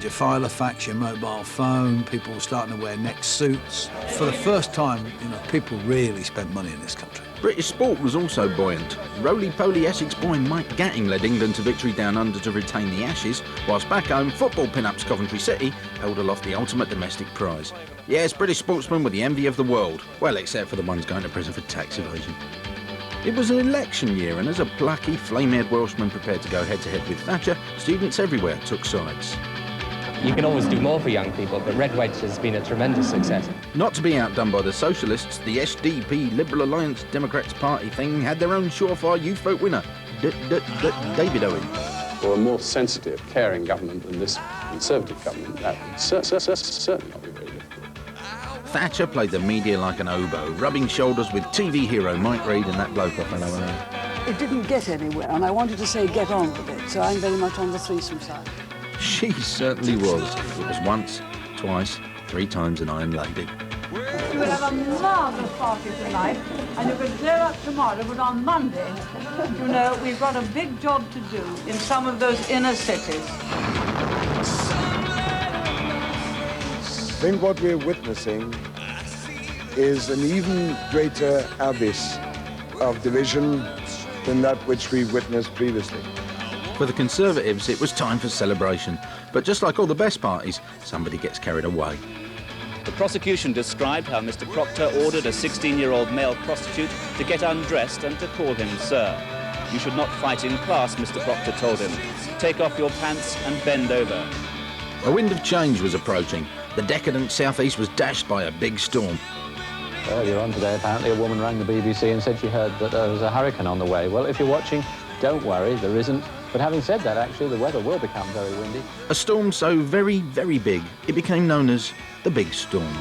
Your filofax, your mobile phone, people were starting to wear neck suits. For the first time, people really spent money in this country. British sport was also buoyant. Roly-poly Essex boy Mike Gatting led England to victory down under to retain the Ashes, whilst back home, football pin-ups Coventry City held aloft the ultimate domestic prize. Yes, British sportsmen were the envy of the world. Well, except for the ones going to prison for tax evasion. It was an election year, and as a plucky, flame-haired Welshman prepared to go head-to-head with Thatcher, students everywhere took sides. You can always do more for young people, but Red Wedge has been a tremendous success. Not to be outdone by the socialists, the SDP, Liberal Alliance Democrats Party thing, had their own surefire youth vote winner, David Owen. For a more sensitive, caring government than this Conservative government, that would certainly not be very difficult. Thatcher played the media like an oboe, rubbing shoulders with TV hero Mike Reid and that bloke off LOA. It didn't get anywhere, and I wanted to say get on with it, so I'm very much on the threesome side. She certainly was. It was once, twice, 3 times an Iron Lady. We'll have a marvellous party tonight, and you can clear up tomorrow, but on Monday, we've got a big job to do in some of those inner cities. I think what we're witnessing is an even greater abyss of division than that which we witnessed previously. For the Conservatives, it was time for celebration. But just like all the best parties, somebody gets carried away. The prosecution described how Mr. Proctor ordered a 16-year-old male prostitute to get undressed and to call him sir. You should not fight in class, Mr. Proctor told him. Take off your pants and bend over. A wind of change was approaching. The decadent southeast was dashed by a big storm. Earlier on today, apparently, a woman rang the BBC and said she heard that there was a hurricane on the way. Well, if you're watching, don't worry, there isn't. But having said that, actually, the weather will become very windy. A storm so very, very big, it became known as the Big Storm.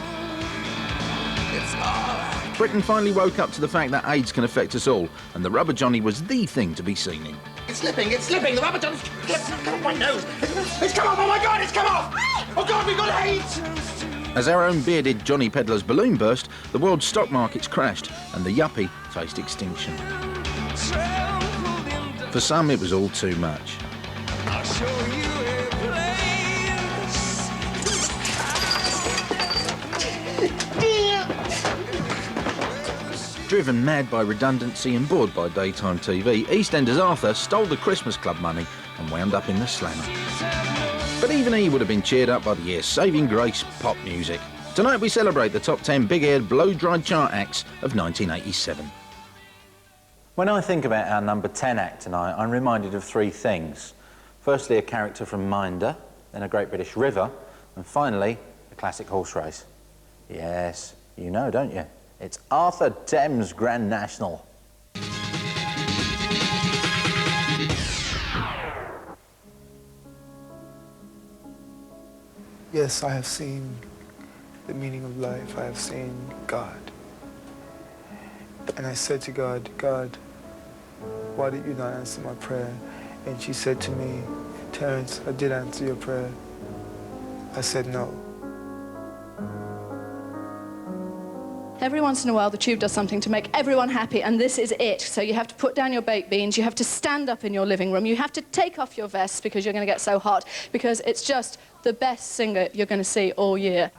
Britain finally woke up to the fact that AIDS can affect us all, and the rubber johnny was the thing to be seen in. It's slipping, the rubber johnny's come off my nose. It's come off, oh my God, it's come off! Oh God, we've got AIDS! As our own bearded Johnny Peddler's balloon burst, the world's stock markets crashed, and the yuppie faced extinction. For some, it was all too much. I'll show you a place. Driven mad by redundancy and bored by daytime TV, EastEnders Arthur stole the Christmas Club money and wound up in the slammer. But even he would have been cheered up by the year's saving grace pop music. Tonight we celebrate the top 10 big-eared, blow-dried chart acts of 1987. When I think about our number 10 act tonight, I'm reminded of 3 things. Firstly, a character from Minder, then a Great British River, and finally, a classic horse race. Yes, you know, don't you? It's Arthur Thames Grand National. Yes, I have seen the meaning of life. I have seen God. And I said to God, God, why did you not answer my prayer? And she said to me, Terence, I did answer your prayer. I said no. Every once in a while, the Tube does something to make everyone happy, and this is it. So you have to put down your baked beans, you have to stand up in your living room, you have to take off your vests because you're going to get so hot, because it's just the best singer you're going to see all year.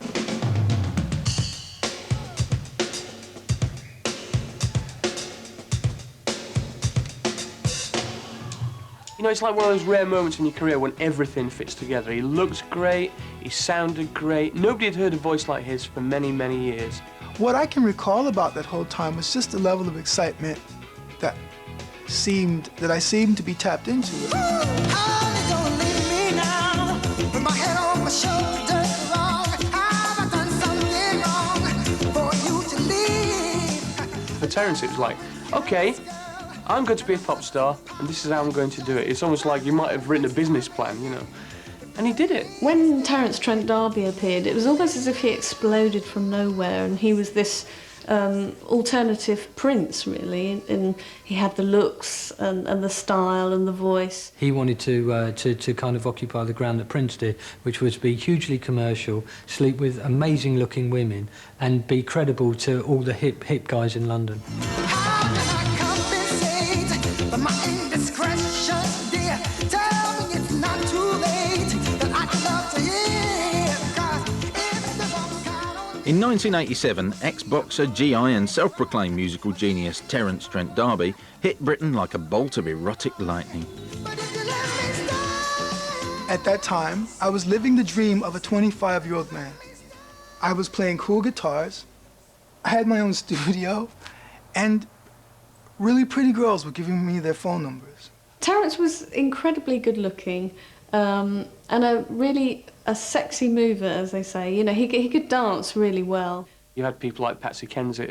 You know, it's like one of those rare moments in your career when everything fits together. He looks great, he sounded great. Nobody had heard a voice like his for many, many years. What I can recall about that whole time was just the level of excitement that I seemed to be tapped into. For Terence, it was like, okay, I'm going to be a pop star, and this is how I'm going to do it. It's almost like you might have written a business plan, you know. And he did it. When Terence Trent D'Arby appeared, it was almost as if he exploded from nowhere, and he was this alternative Prince, really, and he had the looks and the style and the voice. He wanted to kind of occupy the ground that Prince did, which was be hugely commercial, sleep with amazing-looking women, and be credible to all the hip guys in London. My indiscretion, dear, tell me it's not too late, that I'd love to hear In 1987, ex-boxer, GI and self-proclaimed musical genius Terence Trent D'Arby hit Britain like a bolt of erotic lightning. At that time, I was living the dream of a 25-year-old man. I was playing cool guitars, I had my own studio, and really pretty girls were giving me their phone numbers. Terence was incredibly good looking and a sexy mover, as they say. You know, he could dance really well. You had people like Patsy Kensit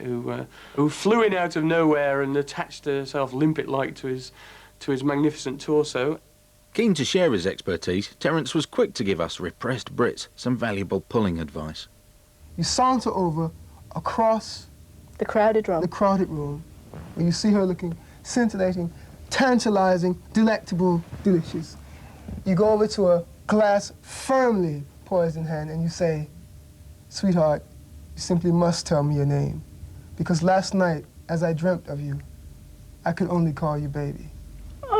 who flew in out of nowhere and attached herself limpet-like to his magnificent torso. Keen to share his expertise, Terence was quick to give us repressed Brits some valuable pulling advice. You saunter over across the crowded room, when you see her looking scintillating, tantalizing, delectable, delicious. You go over to a glass firmly poised in hand and you say, "Sweetheart, you simply must tell me your name, because last night, as I dreamt of you, I could only call you baby." Get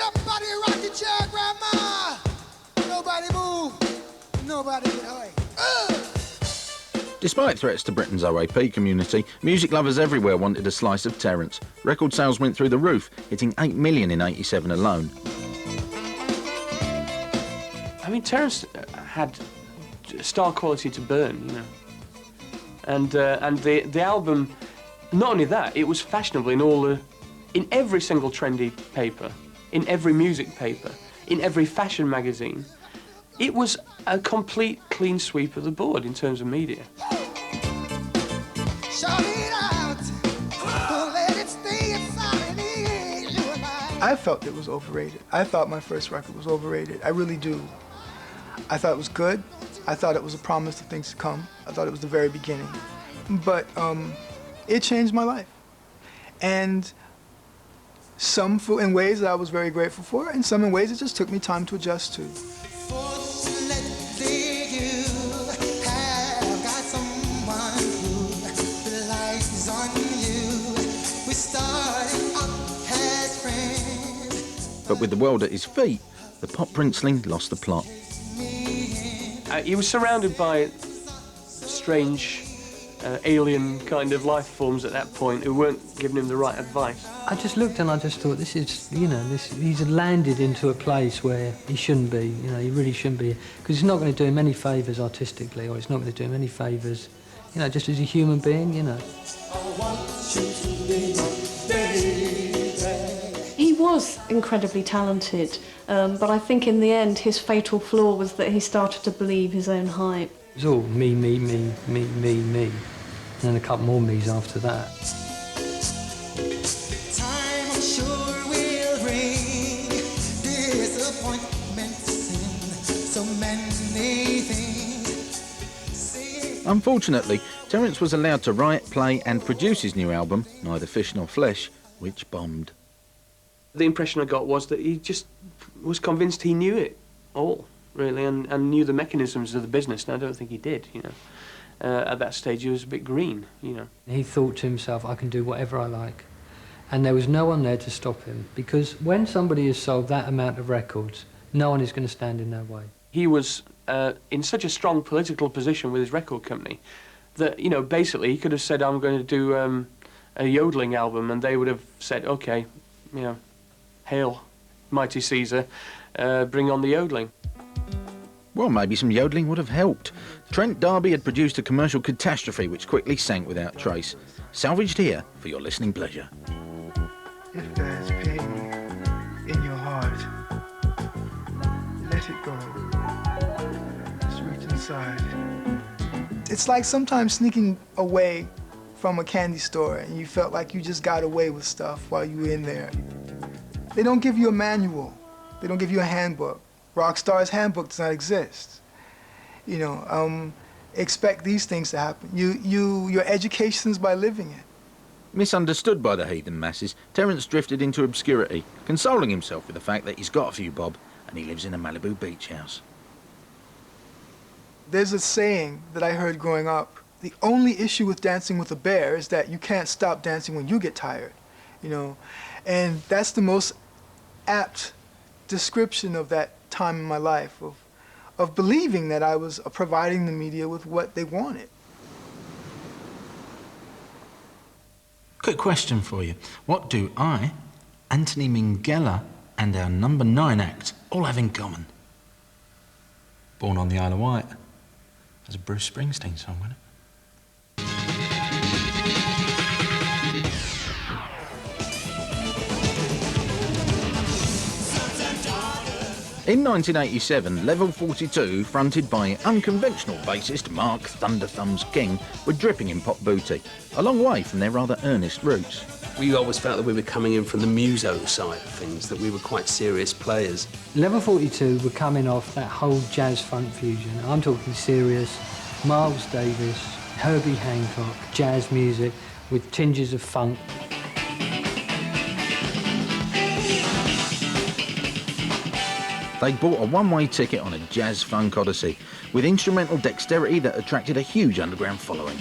up out of your rocking chair, Grandma! Nobody move. Nobody get away. Despite threats to Britain's OAP community, music lovers everywhere wanted a slice of Terence. Record sales went through the roof, hitting 8 million in '87 alone. I mean, Terence had star quality to burn, you know. And the album, not only that, it was fashionable in every single trendy paper, in every music paper, in every fashion magazine. It was a complete clean sweep of the board in terms of media. I felt it was overrated. I thought my first record was overrated. I really do. I thought it was good. I thought it was a promise of things to come. I thought it was the very beginning. But it changed my life. And some in ways that I was very grateful for, and some in ways it just took me time to adjust to. But with the world at his feet, the pop princeling lost the plot. He was surrounded by strange, alien kind of life forms at that point who weren't giving him the right advice. I just looked and I just thought, this is, you know, he's landed into a place where he shouldn't be, you know, he really shouldn't be. Because it's not going to do him any favours artistically, or it's not going to do him any favours, you know, just as a human being, you know. He was incredibly talented, but I think in the end his fatal flaw was that he started to believe his own hype. It was all me, me, me, me, me, me, and then a couple more me's after that. Time I'm sure will bring disappointments in so many things. Unfortunately, Terence was allowed to write, play and produce his new album, Neither Fish Nor Flesh, which bombed. The impression I got was that he just was convinced he knew it all, really, and knew the mechanisms of the business, and I don't think he did, you know. At that stage, he was a bit green, you know. He thought to himself, I can do whatever I like. And there was no one there to stop him, because when somebody has sold that amount of records, no one is going to stand in their way. He was in such a strong political position with his record company that, you know, basically he could have said, I'm going to do a yodeling album, and they would have said, OK, you know, hail, mighty Caesar, bring on the yodeling. Well, maybe some yodeling would have helped. Trent D'Arby had produced a commercial catastrophe which quickly sank without trace. Salvaged here for your listening pleasure. If there's pain in your heart, let it go. Just reach inside. It's like sometimes sneaking away from a candy store and you felt like you just got away with stuff while you were in there. They don't give you a manual. They don't give you a handbook. Rockstar's handbook does not exist. You know, expect these things to happen. Your education's by living it. Misunderstood by the heathen masses, Terence drifted into obscurity, consoling himself with the fact that he's got a few bob and he lives in a Malibu beach house. There's a saying that I heard growing up. The only issue with dancing with a bear is that you can't stop dancing when you get tired, you know. And that's the most apt description of that time in my life, of believing that I was providing the media with what they wanted. Quick question for you. What do I, Anthony Minghella, and our number 9 act all have in common? Born on the Isle of Wight. That's a Bruce Springsteen song, wasn't it? In 1987, Level 42, fronted by unconventional bassist Mark Thunderthumbs King, were dripping in pop booty, a long way from their rather earnest roots. We always felt that we were coming in from the muso side of things, that we were quite serious players. Level 42 were coming off that whole jazz-funk fusion. I'm talking serious, Miles Davis, Herbie Hancock, jazz music with tinges of funk. They bought a one-way ticket on a jazz-funk odyssey, with instrumental dexterity that attracted a huge underground following.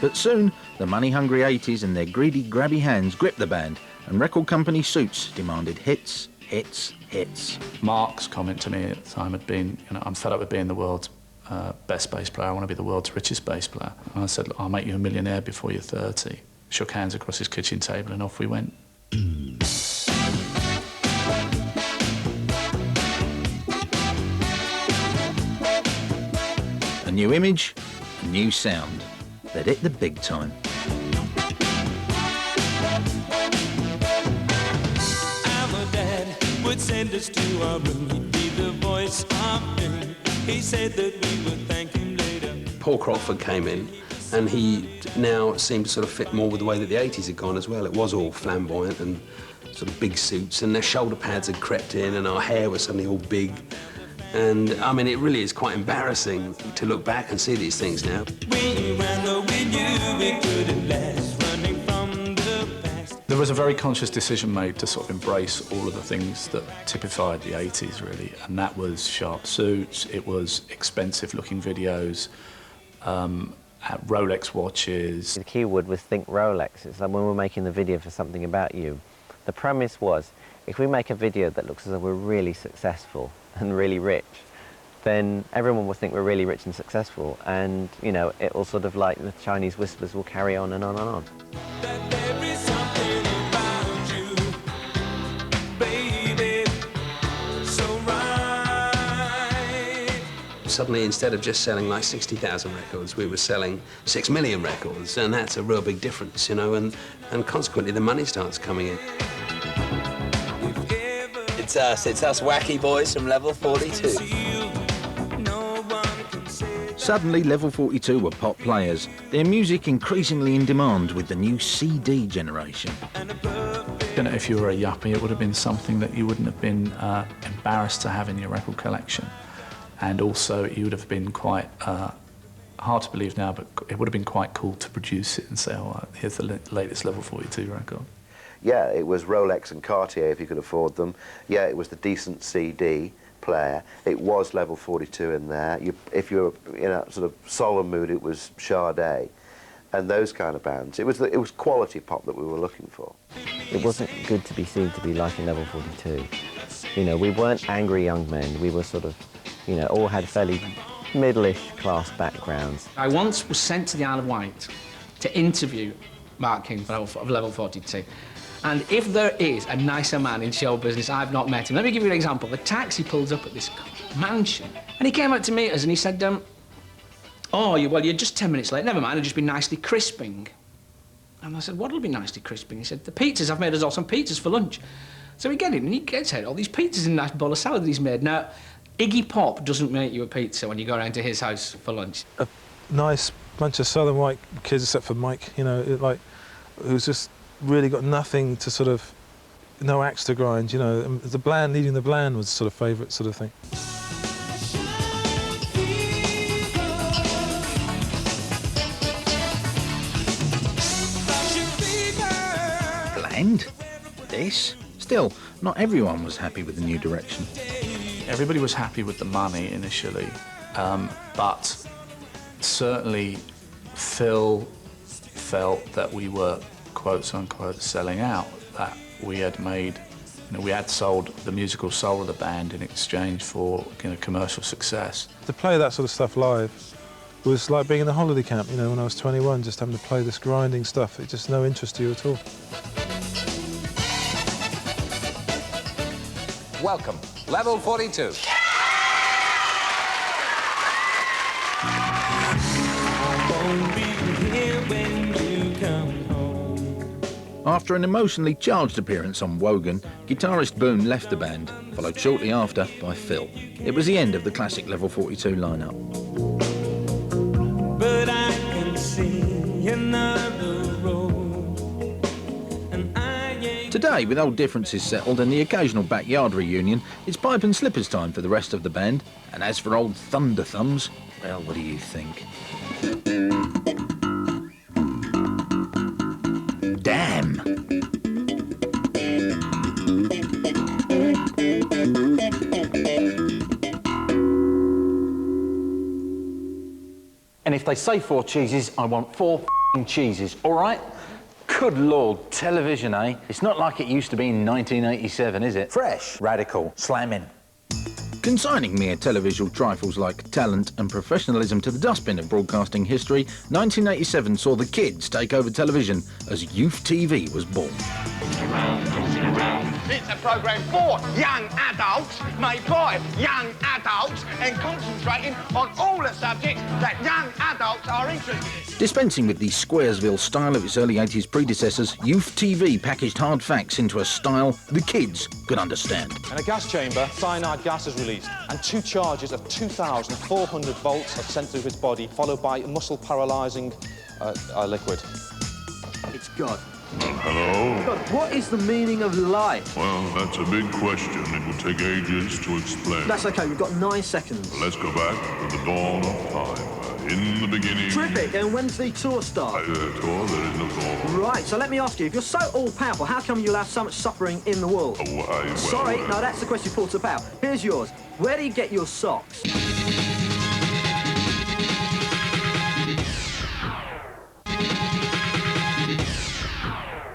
But soon, the money-hungry 80s and their greedy, grabby hands gripped the band, and record company Suits demanded hits, hits, hits. Mark's comment to me at the time had been, I'm fed up with being the world's best bass player, I want to be the world's richest bass player. And I said, I'll make you a millionaire before you're 30. Shook hands across his kitchen table and off we went. A new image, a new sound. They'd hit the big time. Our dad would send us to our room. He'd be the voice of doom. He said that we would thank him later. Paul Crawford came in, and he now seemed to sort of fit more with the way that the 80s had gone as well. It was all flamboyant and sort of big suits, and their shoulder pads had crept in, and our hair was suddenly all big. And, I mean, it really is quite embarrassing to look back and see these things now. We ran though we knew we couldn't last, running from the past. There was a very conscious decision made to sort of embrace all of the things that typified the 80s, really, and that was sharp suits, it was expensive-looking videos, Rolex watches. The key word was think Rolex. It's like when we're making the video for Something About You, the premise was, if we make a video that looks as though we're really successful and really rich, then everyone will think we're really rich and successful, and, you know, it will sort of like the Chinese whispers will carry on and on and on. There is something about you, baby, so right. Suddenly, instead of just selling like 60,000 records, we were selling 6 million records, and that's a real big difference, you know, and consequently the money starts coming in. It's us wacky boys from Level 42. Suddenly, Level 42 were pop players, their music increasingly in demand with the new CD generation. If you were a yuppie, it would have been something that you wouldn't have been embarrassed to have in your record collection. And also, you would have been quite, hard to believe now, but it would have been quite cool to produce it and say, oh, here's the latest Level 42 record. Yeah, it was Rolex and Cartier if you could afford them. Yeah, it was the decent CD player. It was Level 42 in there. If you were in a sort of solemn mood, it was Sade and those kind of bands. It was quality pop that we were looking for. It wasn't good to be seen to be liking Level 42. You know, we weren't angry young men. We were sort of, you know, all had fairly middle-ish class backgrounds. I once was sent to the Isle of Wight to interview Mark King of Level 42. And if there is a nicer man in show business, I've not met him. Let me give you an example. The taxi pulls up at this mansion, and he came out to meet us, and he said, oh, well, you're just 10 minutes late. Never mind, I'll just be nicely crisping. And I said, what'll be nicely crisping? He said, the pizzas. I've made us all some pizzas for lunch. So we get in, and he gets out all these pizzas in a nice bowl of salad that he's made. Now, Iggy Pop doesn't make you a pizza when you go around to his house for lunch. A nice bunch of southern white kids, except for Mike, you know, who's just really got nothing to sort of, no axe to grind, you know. The bland, leading the bland was sort of favourite sort of thing. Bland? This? Still, not everyone was happy with the new direction. Everybody was happy with the money initially, but certainly Phil felt that we were quotes unquote selling out, that we had made You know, we had sold the musical soul of the band in exchange for commercial success. To play that sort of stuff live was like being in a holiday camp, you know, when I was 21, just having to play this grinding stuff. It's just no interest to you at all. Welcome, level 42. After an emotionally charged appearance on Wogan, guitarist Boone left the band, followed shortly after by Phil. It was the end of the classic Level 42 lineup. But I can see another road, and I ain't... Today, with old differences settled and the occasional backyard reunion, it's pipe and slippers time for the rest of the band. And as for old Thunder Thumbs, well, what do you think? Damn! And if they say 4 cheeses, I want 4 cheeses, all right? Good Lord, television, eh? It's not like it used to be in 1987, is it? Fresh, radical, slamming. Consigning mere televisual trifles like talent and professionalism to the dustbin of broadcasting history, 1987 saw the kids take over television as Youth TV was born. It's a programme for young adults, made by young adults, and concentrating on all the subjects that young adults are interested in. Dispensing with the Squaresville style of its early 80s predecessors, Youth TV packaged hard facts into a style the kids could understand. In a gas chamber, cyanide gas is released, and 2 charges of 2,400 volts are sent through his body, followed by muscle paralysing liquid. It's God. Hello? God, what is the meaning of life? Well, that's a big question. It will take ages to explain. That's okay, we've got 9 seconds. Let's go back to the dawn of time. In the beginning... Terrific, and when's the tour start? Tour? There is no tour. Right, so let me ask you, if you're so all-powerful, how come you'll have so much suffering in the world? Oh, well, Sorry, no, that's the question you thought about. Here's yours. Where do you get your socks?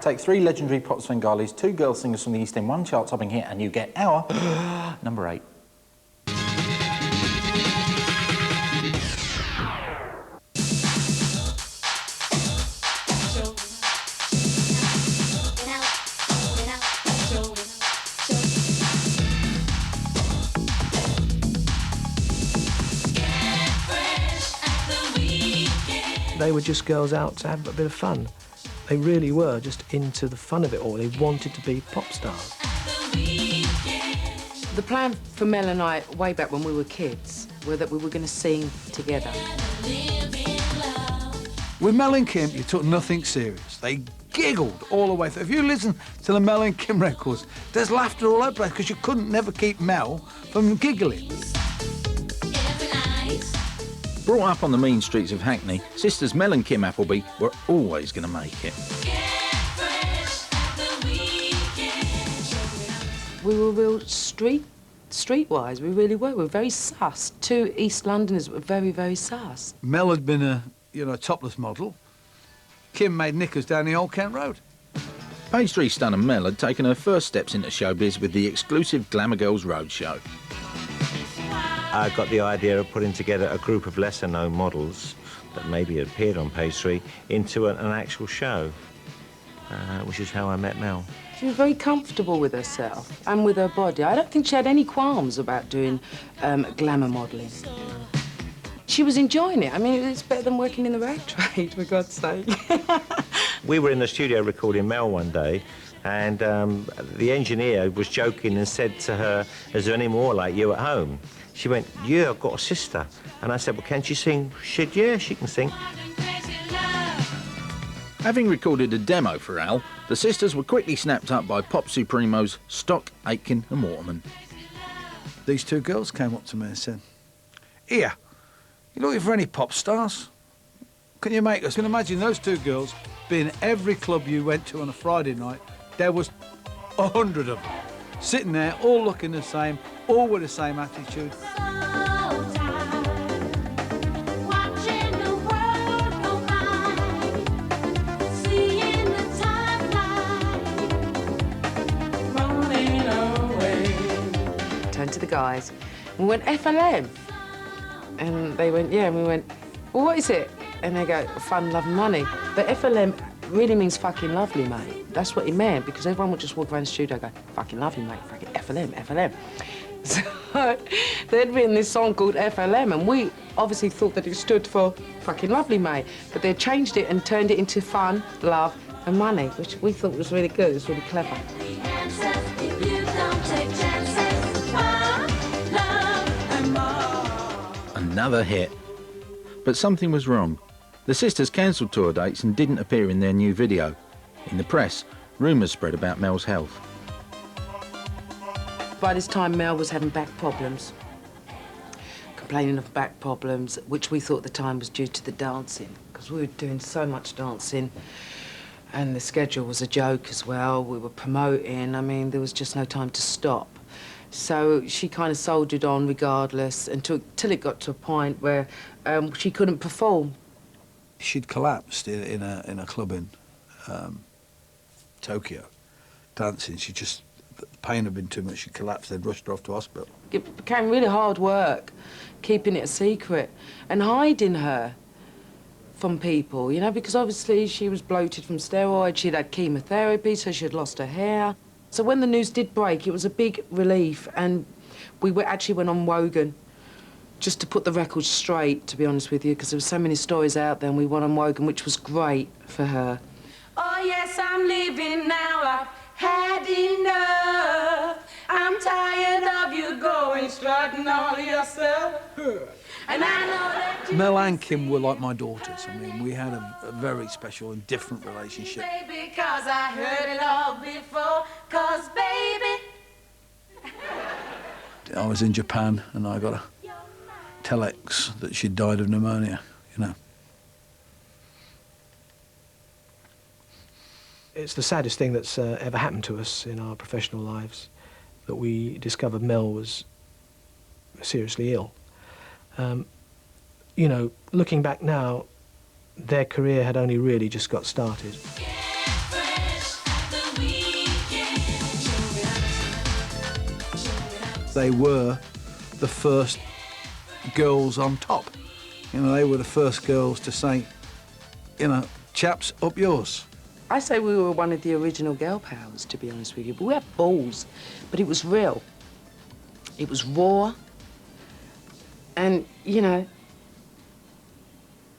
Take 3 legendary pop Svengalis, 2 girl singers from the East End, 1 chart-topping hit, and you get our number 8. They were just girls out to have a bit of fun. They really were just into the fun of it all. They wanted to be pop stars. The plan for Mel and I, way back when we were kids, were that we were going to sing together. With Mel and Kim, you took nothing serious. They giggled all the way through. If you listen to the Mel and Kim records, there's laughter all over the place because you couldn't never keep Mel from giggling. Brought up on the mean streets of Hackney, sisters Mel and Kim Appleby were always going to make it. We were real streetwise, we really were. We were very sus. 2 East Londoners were very, very sus. Mel had been a topless model. Kim made knickers down the Old Kent Road. Page 3 stunner Mel had taken her first steps into showbiz with the exclusive Glamour Girls Roadshow. I got the idea of putting together a group of lesser-known models that maybe had appeared on Page 3 into an actual show, which is how I met Mel. She was very comfortable with herself and with her body. I don't think she had any qualms about doing glamour modelling. She was enjoying it. I mean, it's better than working in the rag trade, for God's sake. We were in the studio recording Mel one day, and the engineer was joking and said to her, "Is there any more like you at home?" She went, "Yeah, I've got a sister." And I said, "Well, can she sing?" She said, "Yeah, she can sing." Having recorded a demo for Al, the sisters were quickly snapped up by pop supremos Stock, Aitken and Waterman. These 2 girls came up to me and said, "Here, you looking for any pop stars? Can you make us?" You can imagine those 2 girls being at every club you went to on a Friday night. There was 100 of them, sitting there, all looking the same, all with the same attitude. guys. We went, FLM? And they went, yeah, and we went, well, what is it? And they go, fun, love and money. But FLM really means fucking lovely, mate. That's what it meant, because everyone would just walk around the studio and go, fucking lovely, mate, fucking FLM, FLM. So they'd written this song called FLM, and we obviously thought that it stood for fucking lovely, mate. But they changed it and turned it into fun, love and money, which we thought was really good, it was really clever. Another hit. But something was wrong. The sisters cancelled tour dates and didn't appear in their new video. In the press, rumours spread about Mel's health. By this time, Mel was having back problems, complaining of back problems, which we thought at the time was due to the dancing, because we were doing so much dancing, and the schedule was a joke as well. We were promoting. I mean, there was just no time to stop. So she kind of soldiered on regardless until it got to a point where she couldn't perform. She'd collapsed in a club in Tokyo, dancing. The pain had been too much. She collapsed. They'd rushed her off to hospital. It became really hard work, keeping it a secret and hiding her from people, you know, because obviously she was bloated from steroids. She'd had chemotherapy, so she had lost her hair. So when the news did break, it was a big relief, and we actually went on Wogan just to put the record straight, to be honest with you, because there were so many stories out there, and we went on Wogan, which was great for her. Oh, yes, I'm leaving now. I've had enough. I'm tired of you going strutting all yourself. And I know that you... Mel and Kim were like my daughters. I mean, we had a very special and different relationship. Baby, 'cause I heard it all before. 'Cause, baby... I was in Japan and I got a telex that she'd died of pneumonia, you know. It's the saddest thing that's ever happened to us in our professional lives, that we discovered Mel was seriously ill. You know, looking back now, their career had only really just got started. They were the first girls on top. You know, they were the first girls to say, you know, chaps, up yours. I say we were one of the original girl powers, to be honest with you. But we had balls, but it was real. It was raw. And, you know,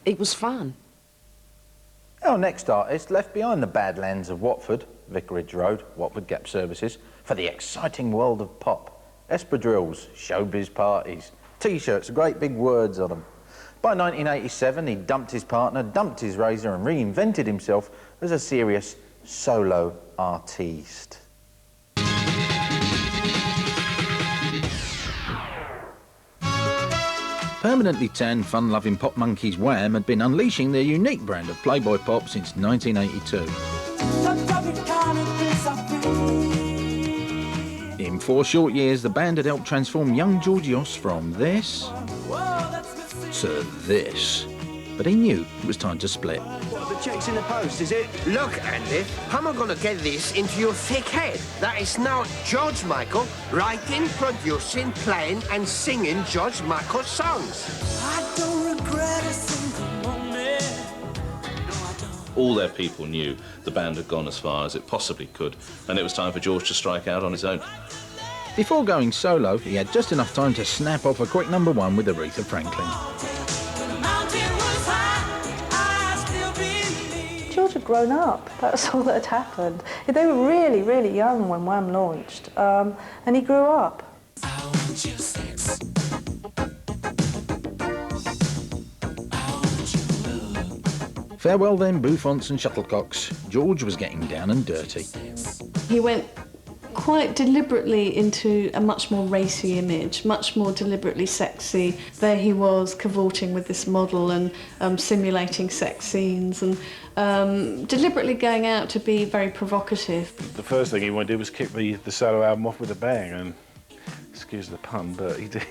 it was fun. Our next artist left behind the badlands of Watford, Vicarage Road, Watford Gap Services, for the exciting world of pop. Espadrilles, showbiz parties, T-shirts, great big words on them. By 1987, he dumped his partner, dumped his razor and reinvented himself as a serious solo artiste. Permanently tan, fun-loving pop monkeys Wham had been unleashing their unique brand of Playboy pop since 1982. In 4 short years, the band had helped transform young Georgios from this to this. But he knew it was time to split. What, the check's in the post, is it? Look, Andy, how am I going to get this into your thick head? That is now George Michael writing, producing, playing and singing George Michael songs. I don't regret a single moment. All their people knew the band had gone as far as it possibly could, and it was time for George to strike out on his own. Before going solo, he had just enough time to snap off a quick #1 with Aretha Franklin. George had grown up, that's all that had happened. They were really, really young when Wham launched, and he grew up. Farewell then, bouffants and shuttlecocks. George was getting down and dirty. He went quite deliberately into a much more racy image, much more deliberately sexy. There he was cavorting with this model and simulating sex scenes and deliberately going out to be very provocative. The first thing he wanted to do was kick the solo album off with a bang, and excuse the pun, but he did.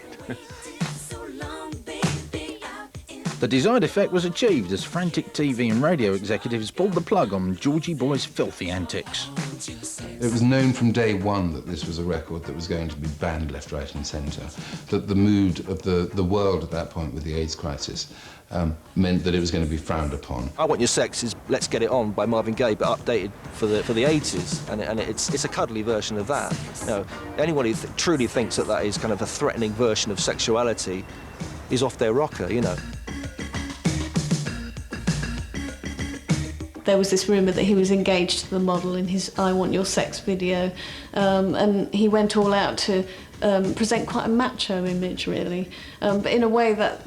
The desired effect was achieved as frantic TV and radio executives pulled the plug on Georgie Boy's filthy antics. It was known from day one that this was a record that was going to be banned left, right and centre, that the mood of the world at that point with the AIDS crisis meant that it was going to be frowned upon. I Want Your Sex is Let's Get It On by Marvin Gaye, but updated for the 80s, and it's a cuddly version of that. You know, anyone who truly thinks that that is kind of a threatening version of sexuality is off their rocker, you know. There was this rumour that he was engaged to the model in his I Want Your Sex video, and he went all out to present quite a macho image, really, but in a way that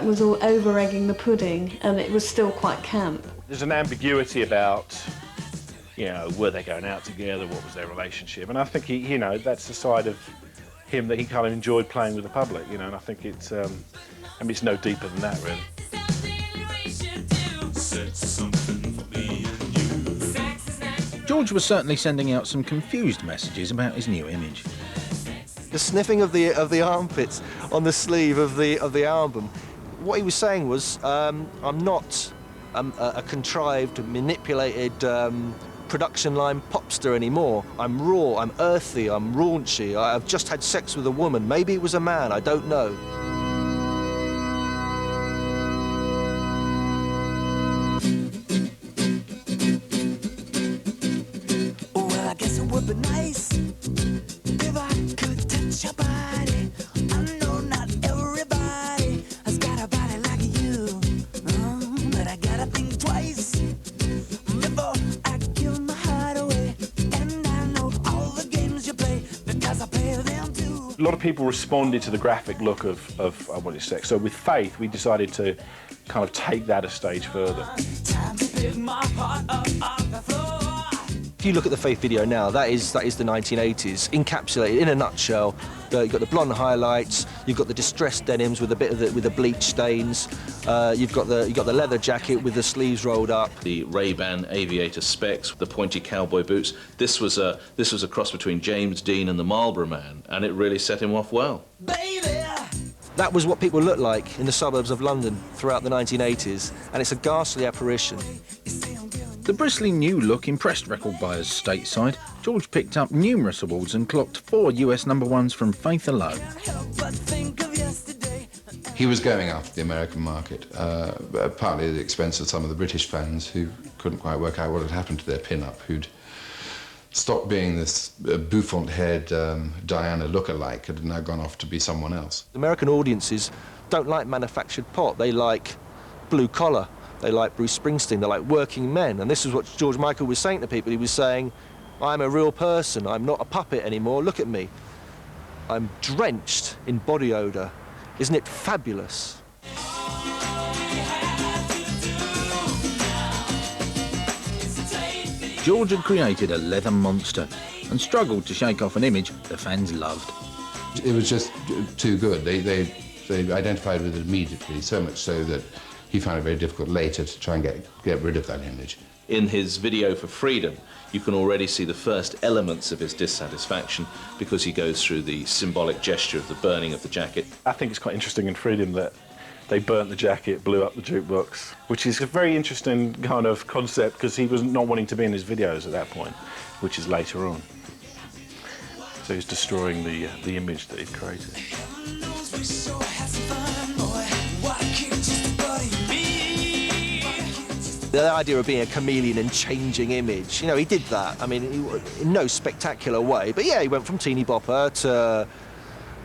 was all over-egging the pudding, and it was still quite camp. There's an ambiguity about, you know, were they going out together, what was their relationship, and I think he, you know, that's the side of him that he kind of enjoyed playing with the public, you know, and I think it's, I mean, it's no deeper than that, really. George was certainly sending out some confused messages about his new image. The sniffing of the armpits on the sleeve of the album. What he was saying was, I'm not a contrived, manipulated production line popster anymore. I'm raw, I'm earthy, I'm raunchy. I've just had sex with a woman. Maybe it was a man, I don't know. Well, I guess it would be nice if I could touch your body. I know not everybody has got a body like you, but I gotta think twice before I give my heart away. And I know all the games you play because I play them too. A lot of people responded to the graphic look of I Want Your Sex, so with Faith we decided to kind of take that a stage further. Time to pick my heart up off the floor. If you look at the Faith video now, that is the 1980s, encapsulated in a nutshell. You've got the blonde highlights, you've got the distressed denims with a bit of with the bleach stains, you've got the leather jacket with the sleeves rolled up. The Ray-Ban aviator specs, the pointy cowboy boots. This was a cross between James Dean and the Marlboro Man, and it really set him off well. That was what people looked like in the suburbs of London throughout the 1980s, and it's a ghastly apparition. The bristly new look impressed record buyers stateside. George picked up numerous awards and clocked 4 US #1s from Faith alone. He was going after the American market, partly at the expense of some of the British fans who couldn't quite work out what had happened to their pin-up, who'd stopped being this bouffant-haired Diana lookalike, had now gone off to be someone else. American audiences don't like manufactured pop, they like blue collar. They like Bruce Springsteen, they like working men. And this is what George Michael was saying to people. He was saying, I'm a real person, I'm not a puppet anymore, look at me. I'm drenched in body odour. Isn't it fabulous? George had created a leather monster and struggled to shake off an image the fans loved. It was just too good. They identified with it immediately, so much so that he found it very difficult later to try and get rid of that image. In his video for Freedom, you can already see the first elements of his dissatisfaction because he goes through the symbolic gesture of the burning of the jacket. I think it's quite interesting in Freedom that they burnt the jacket, blew up the jukebox, which is a very interesting kind of concept because he was not wanting to be in his videos at that point, which is later on. So he's destroying the image that he'd created. The idea of being a chameleon and changing image, you know, he did that. I mean, in no spectacular way, but yeah, he went from teeny bopper to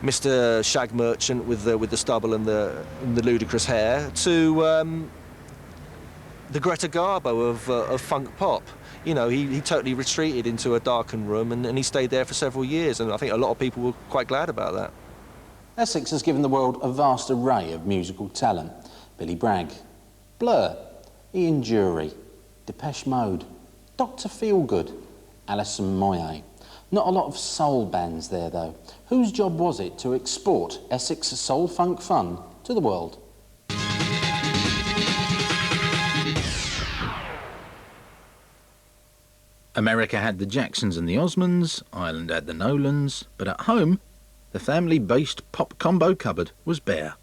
Mr. Shag Merchant with the stubble and the ludicrous hair to the Greta Garbo of funk pop. You know, he totally retreated into a darkened room and he stayed there for several years, and I think a lot of people were quite glad about that. Essex has given the world a vast array of musical talent. Billy Bragg, Blur, Ian Dury, Depeche Mode, Dr. Feelgood, Alison Moyet. Not a lot of soul bands there, though. Whose job was it to export Essex soul funk fun to the world? America had the Jacksons and the Osmonds, Ireland had the Nolans, but at home, the family-based pop combo cupboard was bare.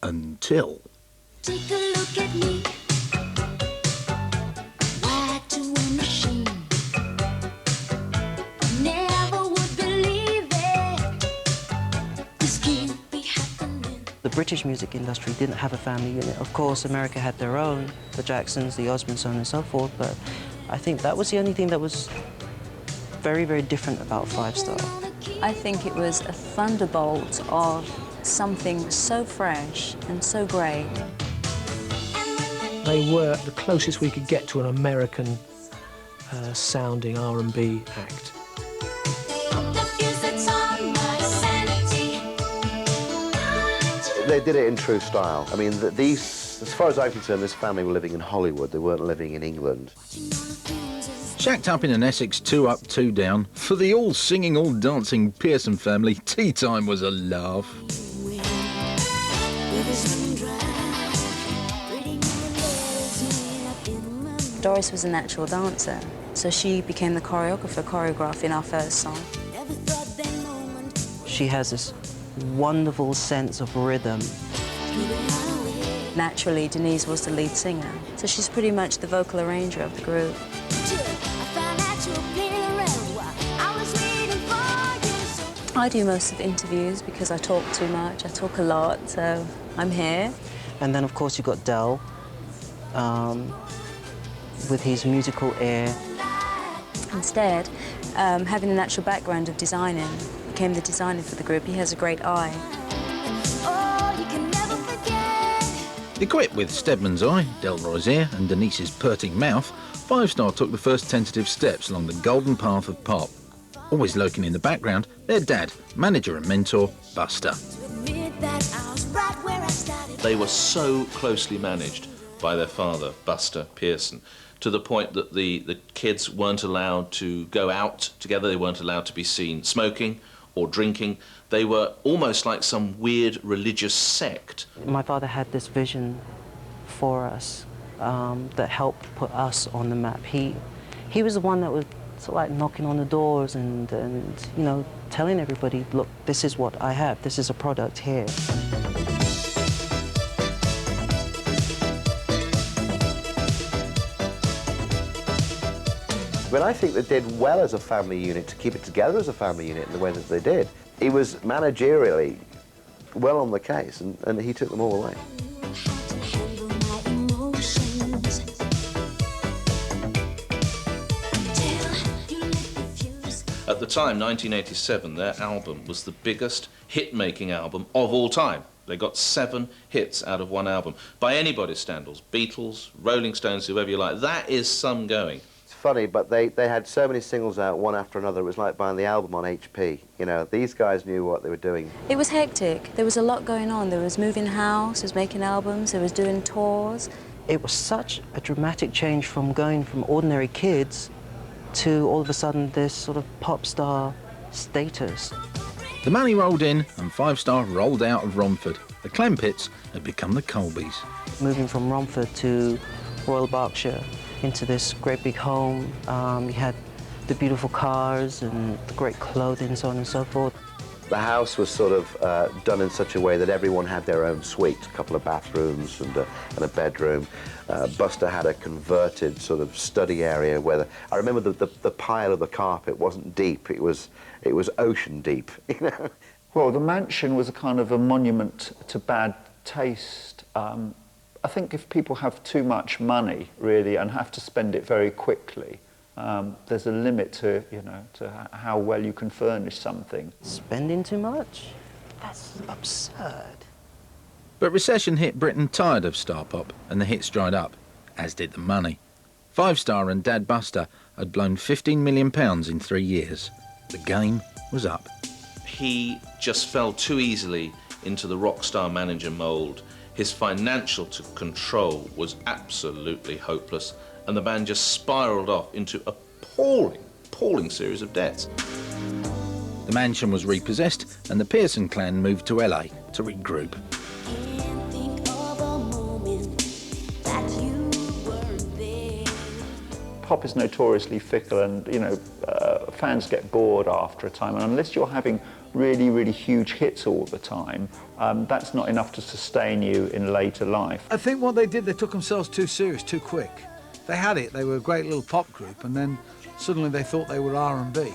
Until... Take a look at me. Wired to a machine. The British music industry didn't have a family unit. Of course, America had their own, the Jacksons, the Osmonds, so on and so forth, but I think that was the only thing that was very, very different about Five Star. I think it was a thunderbolt of something so fresh and so great. They were the closest we could get to an American sounding R&B act. They did it in true style. I mean, these, as far as I'm concerned, this family were living in Hollywood. They weren't living in England. Shacked up in an Essex 2 up, 2 down, for the all-singing, all-dancing Pearson family, tea time was a laugh. Doris was a natural dancer, so she became the choreographer choreographing our first song. She has this wonderful sense of rhythm. Naturally, Denise was the lead singer, so she's pretty much the vocal arranger of the group. I do most of the interviews because I talk too much, I talk a lot, so I'm here. And then, of course, you've got Del, with his musical ear. Instead, having a natural background of designing, became the designer for the group. He has a great eye. Equipped with Stedman's eye, Delroy's ear and Denise's purting mouth, Five Star took the first tentative steps along the golden path of pop. Always lurking in the background, their dad, manager and mentor, Buster. They were so closely managed by their father, Buster Pearson, to the point that the kids weren't allowed to go out together, they weren't allowed to be seen smoking or drinking. They were almost like some weird religious sect. My father had this vision for us that helped put us on the map. He was the one that was sort of like knocking on the doors and you know, telling everybody, look, this is what I have, this is a product here. But I think they did well as a family unit to keep it together as a family unit in the way that they did. He was managerially well on the case, and he took them all away. At the time, 1987, their album was the biggest hit-making album of all time. They got 7 hits out of one album. By anybody's standards, Beatles, Rolling Stones, whoever you like, that is some going. It's funny, but they had so many singles out one after another, it was like buying the album on HP. You know, these guys knew what they were doing. It was hectic. There was a lot going on. There was moving house, there was making albums, there was doing tours. It was such a dramatic change from going from ordinary kids to all of a sudden this sort of pop star status. The money rolled in and Five Star rolled out of Romford. The Clampits had become the Colbys. Moving from Romford to Royal Berkshire into this great big home, you had the beautiful cars and the great clothing and so on and so forth. The house was sort of done in such a way that everyone had their own suite, a couple of bathrooms and a bedroom. Buster had a converted sort of study area where I remember the pile of the carpet wasn't deep, it was ocean deep, you know. Well, the mansion was a kind of a monument to bad taste. I think if people have too much money, really, and have to spend it very quickly, there's a limit to, you know, to how well you can furnish something. Spending too much? That's absurd. But recession hit Britain tired of star pop and the hits dried up, as did the money. Five Star and Dad Buster had blown £15 million in 3 years. The game was up. He just fell too easily into the rock star manager mould. His financial control was absolutely hopeless, and the band just spiralled off into appalling series of debts. The mansion was repossessed and the Pearson clan moved to LA to regroup. Pop is notoriously fickle, and you know, fans get bored after a time, and unless you're having really, really huge hits all the time, that's not enough to sustain you in later life. I think what they did, they took themselves too serious too quick. They had it, they were a great little pop group, and then suddenly they thought they were R&B.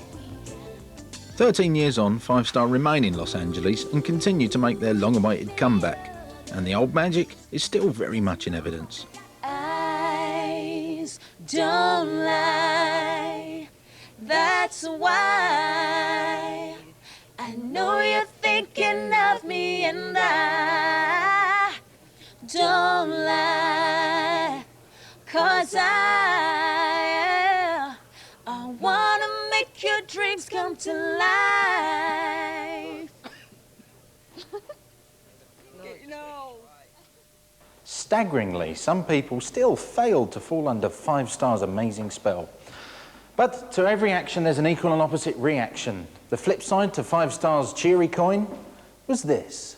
13 years on, Five Star remain in Los Angeles and continue to make their long-awaited comeback. And the old magic is still very much in evidence. Eyes don't lie, that's why I know you're thinking of me, and I don't lie, 'cause I wanna make your dreams come to life. Staggeringly, some people still failed to fall under Five Star's amazing spell. But to every action, there's an equal and opposite reaction. The flip side to Five Star's cheery coin was this.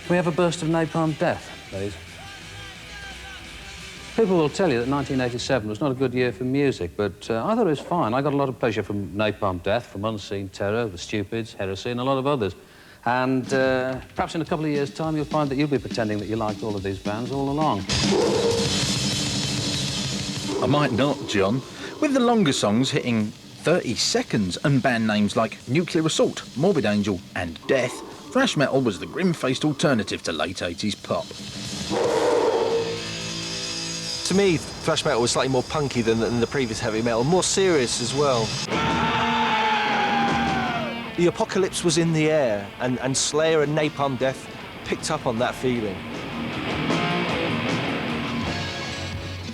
Can we have a burst of napalm death, please? People will tell you that 1987 was not a good year for music, but I thought it was fine. I got a lot of pleasure from Napalm Death, from Unseen Terror, The Stupids, Heresy, and a lot of others. And perhaps in a couple of years' time, you'll find that you'll be pretending that you liked all of these bands all along. I might not, John. With the longer songs hitting 30 seconds and band names like Nuclear Assault, Morbid Angel and Death, thrash metal was the grim-faced alternative to late 80s pop. To me, thrash metal was slightly more punky than the previous heavy metal, more serious as well. The apocalypse was in the air, and Slayer and Napalm Death picked up on that feeling.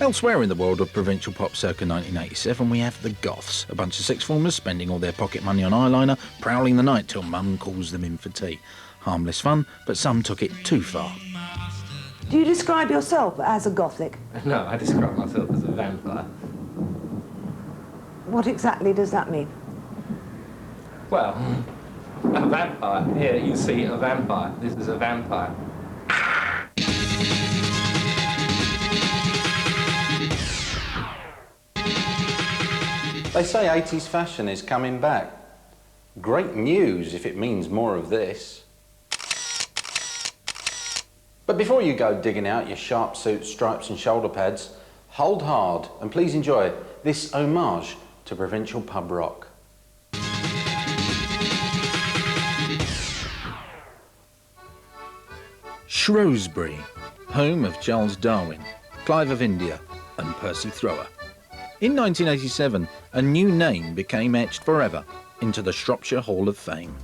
Elsewhere in the world of provincial pop circa 1987, we have the Goths, a bunch of sixth formers spending all their pocket money on eyeliner, prowling the night till mum calls them in for tea. Harmless fun, but some took it too far. Do you describe yourself as a Gothic? No, I describe myself as a vampire. What exactly does that mean? Well, a vampire. Here, you see a vampire. This is a vampire. They say 80s fashion is coming back. Great news if it means more of this. But before you go digging out your sharp suits, stripes and shoulder pads, hold hard and please enjoy this homage to provincial pub rock. Shrewsbury, home of Charles Darwin, Clive of India and Percy Thrower. In 1987, a new name became etched forever into the Shropshire Hall of Fame.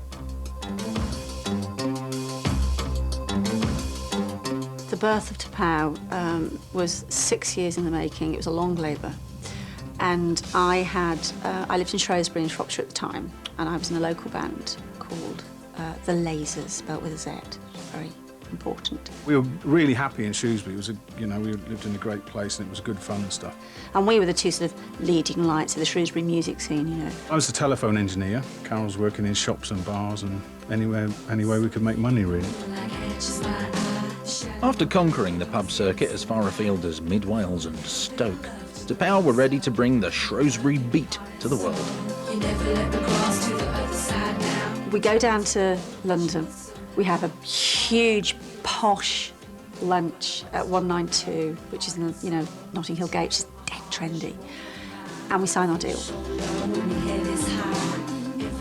The birth of Tapau was 6 years in the making. It was a long labour. And I lived in Shrewsbury in Shropshire at the time, and I was in a local band called The Lasers, spelt with a Z. Very important. We were really happy in Shrewsbury. It was we lived in a great place and it was good fun and stuff. And we were the two sort of leading lights of the Shrewsbury music scene, you know. I was the telephone engineer. Carol was working in shops and bars and any way we could make money, really. After conquering the pub circuit as far afield as Mid Wales and Stoke, Tapau were ready to bring the Shrewsbury beat to the world. We go down to London. We have a huge, posh lunch at 192, which is in the, Notting Hill Gate, which is dead trendy. And we sign our deal.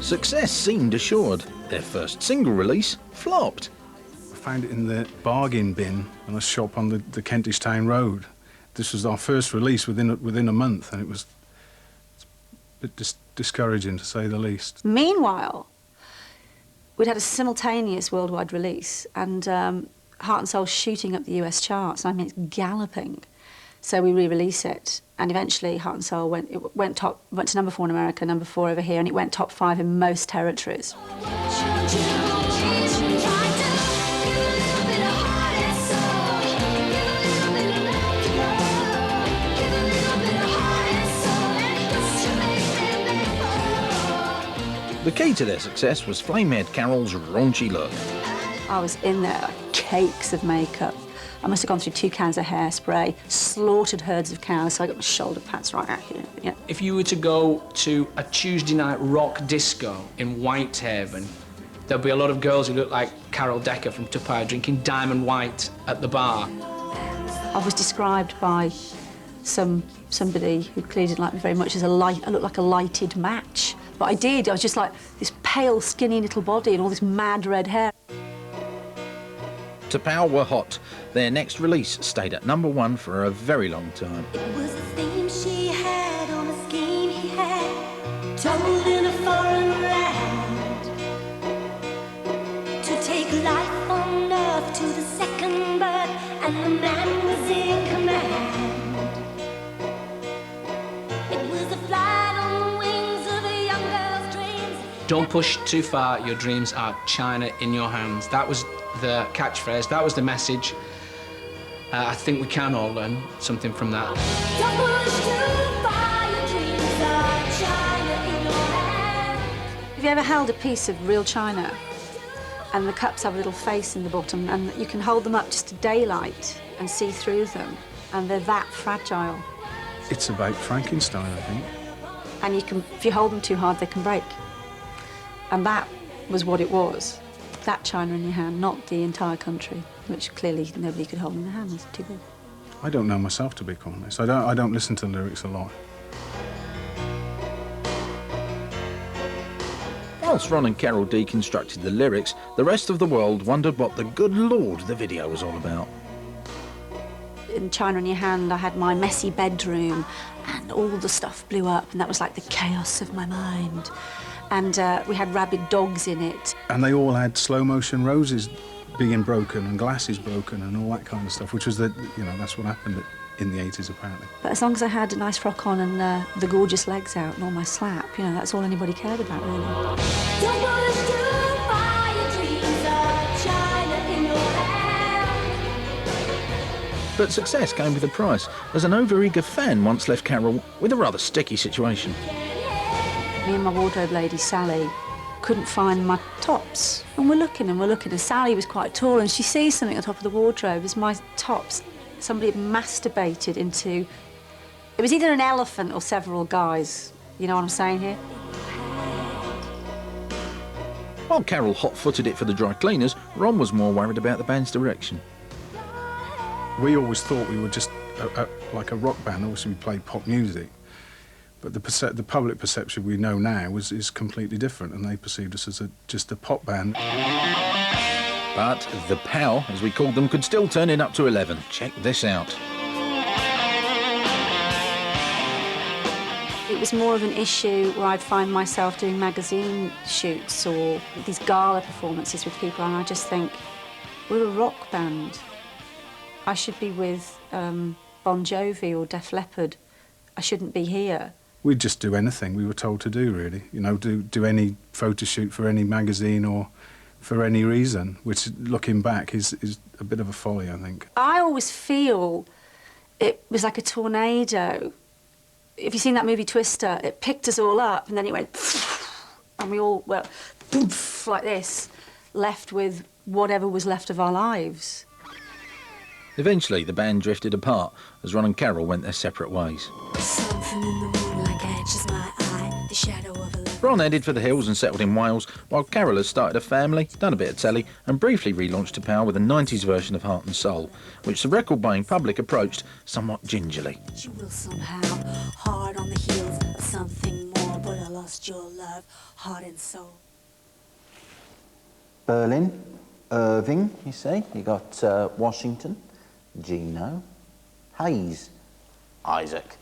Success seemed assured. Their first single release flopped. I found it in the bargain bin in a shop on the Kentish Town Road. This was our first release within a month, and it was a bit discouraging, to say the least. Meanwhile, we'd had a simultaneous worldwide release, and Heart and Soul shooting up the US charts. I mean, it's galloping. So we re-release it, and eventually Heart and Soul went to number 4 in America, number 4 over here, and it went top 5 in most territories. The key to their success was Flamehead Carol's raunchy look. I was in there like cakes of makeup. I must have gone through 2 cans of hairspray, slaughtered herds of cows, so I got my shoulder pads right out here. Yeah. If you were to go to a Tuesday night rock disco in Whitehaven, there'll be a lot of girls who look like Carol Decker from Tapau drinking Diamond White at the bar. I was described by somebody who clearly didn't like me very much as I looked like a lighted match. But I did. I was just like this pale, skinny little body and all this mad red hair. T'Pau were hot. Their next release stayed at #1 for a very long time. It was a theme she had on a scheme he had, told in a foreign land, to take life on earth to the second birth, and the man was in command. It was a flight on the wings of a young girl's dreams. Don't push too far, your dreams are China in your hands. That was the catchphrase, that was the message. I think we can all learn something from that. Don't push too far, your dreams are China in your hands. Have you ever held a piece of real china and the cups have a little face in the bottom and you can hold them up just to daylight and see through them and they're that fragile? It's about Frankenstein, I think. And you can, if you hold them too hard, they can break. And that was what it was. That china in your hand, not the entire country, which clearly nobody could hold in their hand. It's too big. I don't know myself, to be honest. I don't listen to the lyrics a lot. Whilst Ron and Carol deconstructed the lyrics, the rest of the world wondered what the good Lord the video was all about. In China in Your Hand, I had my messy bedroom and all the stuff blew up and that was like the chaos of my mind. And we had rabid dogs in it. And they all had slow-motion roses being broken and glasses broken and all that kind of stuff, which was that's what happened in the 80s, apparently. But as long as I had a nice frock on and the gorgeous legs out and all my slap, that's all anybody cared about, really. Don't push too far, your dreams are China in your hands. But success came with a price, as an over-eager fan once left Carol with a rather sticky situation. Me and my wardrobe lady, Sally, couldn't find my tops. And we're looking, and Sally was quite tall, and she sees something on top of the wardrobe. It's my tops. Somebody had masturbated into... It was either an elephant or several guys. You know what I'm saying here? While Carol hot-footed it for the dry cleaners, Ron was more worried about the band's direction. We always thought we were just like a rock band. Obviously, we played pop music. But the public perception we know now is completely different, and they perceived us as just a pop band. But the POW, as we called them, could still turn in up to 11. Check this out. It was more of an issue where I'd find myself doing magazine shoots or these gala performances with people, and I just think, we're a rock band. I should be with Bon Jovi or Def Leppard. I shouldn't be here. We'd just do anything we were told to do, really. Do any photo shoot for any magazine or for any reason, which, looking back, is a bit of a folly, I think. I always feel it was like a tornado. If you've seen that movie Twister, it picked us all up and then it went and we all went like this, left with whatever was left of our lives. Eventually, the band drifted apart as Ron and Carol went their separate ways. Something in the moonlight catches my eye, the shadow of a love. Ron headed for the hills and settled in Wales, while Carol has started a family, done a bit of telly, and briefly relaunched T'Pau with a 90s version of Heart and Soul, which the record-buying public approached somewhat gingerly. You will somehow, hard on the heels of something more, but I lost your love, heart and soul. Berlin, Irving, you see. You got Washington, Gino, Hayes, Isaac.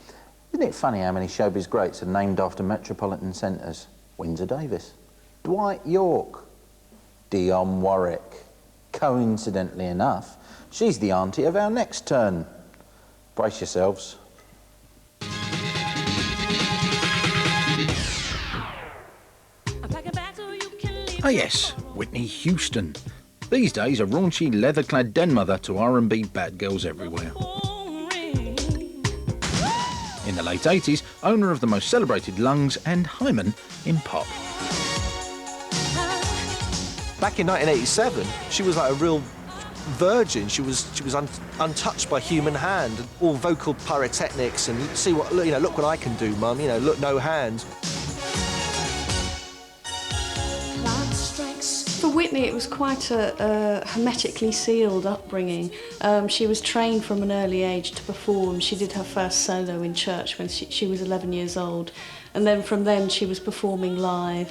Isn't it funny how many showbiz greats are named after metropolitan centres? Windsor Davis, Dwight York, Dionne Warwick. Coincidentally enough, she's the auntie of our next turn. Brace yourselves. Ah yes, Whitney Houston. These days a raunchy leather-clad den mother to R&B bad girls everywhere. In the late 80s, owner of the most celebrated lungs and hymen in pop. Back in 1987, she was like a real virgin. She was untouched by human hand. All vocal pyrotechnics and see what look what I can do, mum. Look, no hands. For Whitney, it was quite a hermetically sealed upbringing. She was trained from an early age to perform. She did her first solo in church when she was 11 years old. and then from then she was performing live.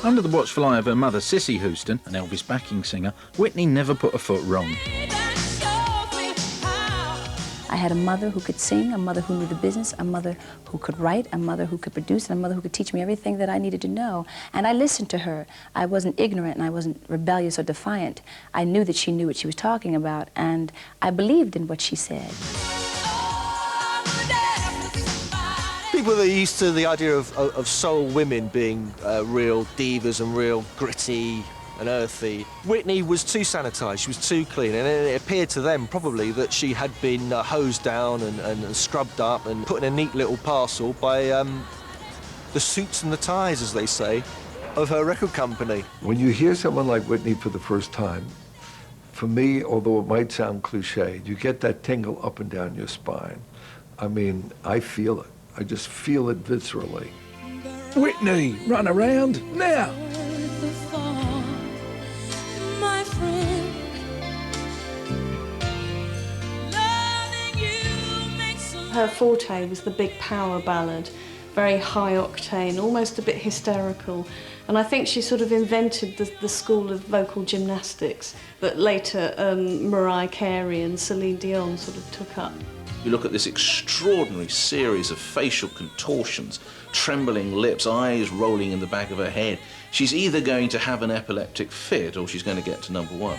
Under the watchful eye of her mother, Cissy Houston, an Elvis backing singer, Whitney never put a foot wrong. I had a mother who could sing, a mother who knew the business, a mother who could write, a mother who could produce, and a mother who could teach me everything that I needed to know. And I listened to her. I wasn't ignorant and I wasn't rebellious or defiant. I knew that she knew what she was talking about, and I believed in what she said. People are used to the idea of soul women being real divas and real gritty and earthy. Whitney was too sanitised, she was too clean, and it appeared to them probably that she had been hosed down and scrubbed up and put in a neat little parcel by the suits and the ties, as they say, of her record company. When you hear someone like Whitney for the first time, for me, although it might sound cliched, you get that tingle up and down your spine. I mean, I feel it. I just feel it viscerally. Whitney, run around now! Her forte was the big power ballad, very high octane, almost a bit hysterical. And I think she sort of invented the school of vocal gymnastics that later Mariah Carey and Celine Dion sort of took up. You look at this extraordinary series of facial contortions, trembling lips, eyes rolling in the back of her head. She's either going to have an epileptic fit or she's going to get to number one.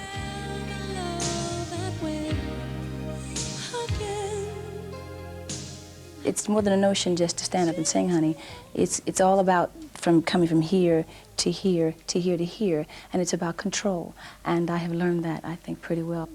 It's more than a notion just to stand up and sing, honey. It's all about coming from here to here to here to here, and it's about control. And I have learned that, I think, pretty well.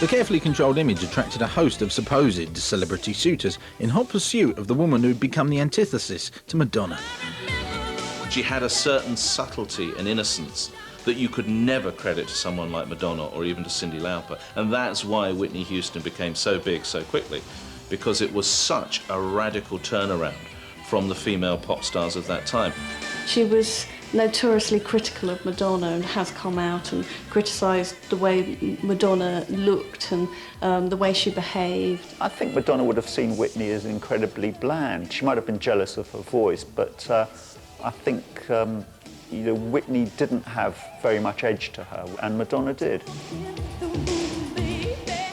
The carefully controlled image attracted a host of supposed celebrity suitors in hot pursuit of the woman who'd become the antithesis to Madonna. She had a certain subtlety and innocence that you could never credit to someone like Madonna or even to Cyndi Lauper, and that's why Whitney Houston became so big so quickly, because it was such a radical turnaround from the female pop stars of that time. She was notoriously critical of Madonna and has come out and criticised the way Madonna looked and the way she behaved. I think Madonna would have seen Whitney as incredibly bland. She might have been jealous of her voice, but I think you know, Whitney didn't have very much edge to her, and Madonna did.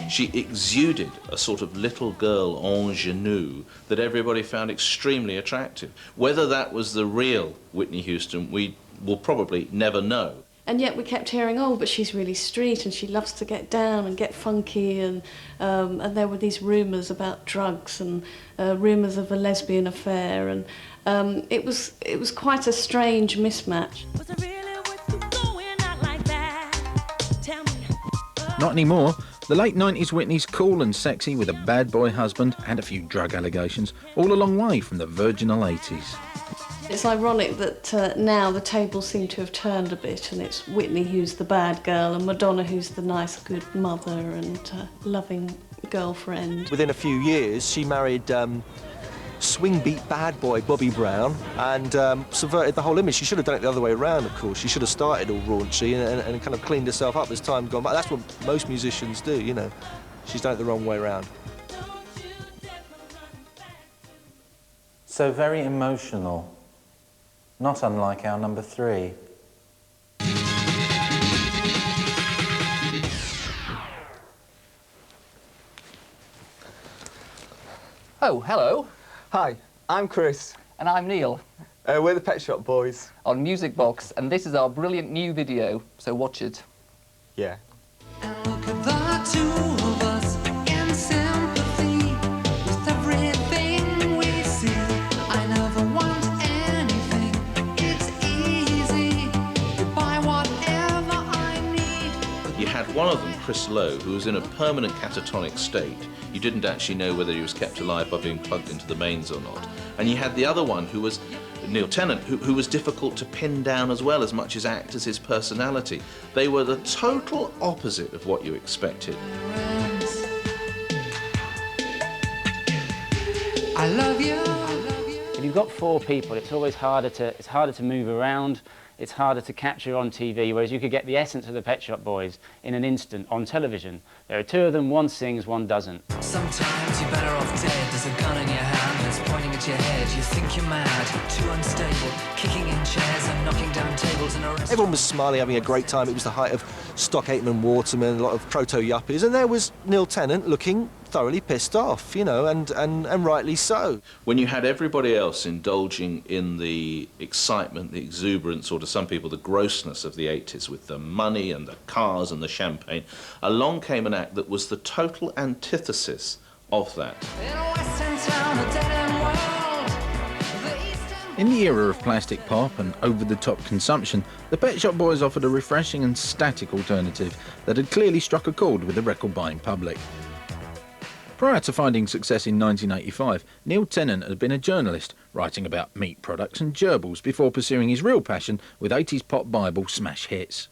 She exuded a sort of little girl ingenue that everybody found extremely attractive. Whether that was the real Whitney Houston, we will probably never know. And yet we kept hearing, oh, but she's really street and she loves to get down and get funky, and there were these rumours about drugs and rumours of a lesbian affair, and it was quite a strange mismatch. Not anymore. The late 90s Whitney's cool and sexy with a bad boy husband and a few drug allegations, all a long way from the virginal 80s. It's ironic that now the tables seem to have turned a bit, and it's Whitney who's the bad girl and Madonna who's the nice, good mother and loving girlfriend. Within a few years, she married swing beat bad boy Bobby Brown and subverted the whole image. She should have done it the other way around, of course. She should have started all raunchy and kind of cleaned herself up as time gone by. That's what most musicians do, you know. She's done it the wrong way around. So very emotional, not unlike our number 3. Oh, hello. Hi, I'm Chris. And I'm Neil. We're the Pet Shop Boys. On Music Box, and this is our brilliant new video, so watch it. Yeah. One of them, Chris Lowe, who was in a permanent catatonic state. You didn't actually know whether he was kept alive by being plugged into the mains or not. And you had the other one, who was Neil Tennant, who was difficult to pin down as well, as much as act as his personality. They were the total opposite of what you expected. I love you. If you've got 4 people, it's always harder to move around. It's harder to capture on TV, whereas you could get the essence of the Pet Shop Boys in an instant on television. There are 2 of them, one sings, one doesn't. Sometimes you're better off dead. There's a gun in your hand that's pointing at your head. You think you're mad, too unstable, kicking in chairs and knocking down tables and arresting. Everyone was smiling, having a great time. It was the height of Stock Aitken Waterman, a lot of proto-yuppies, and there was Neil Tennant looking thoroughly pissed off, you know, and rightly so. When you had everybody else indulging in the excitement, the exuberance, or to some people the grossness of the 80s with the money and the cars and the champagne, along came an act that was the total antithesis of that. In the era of plastic pop and over-the-top consumption, the Pet Shop Boys offered a refreshing and static alternative that had clearly struck a chord with the record-buying public. Prior to finding success in 1985, Neil Tennant had been a journalist, writing about meat products and gerbils before pursuing his real passion with 80s pop Bible smash hits.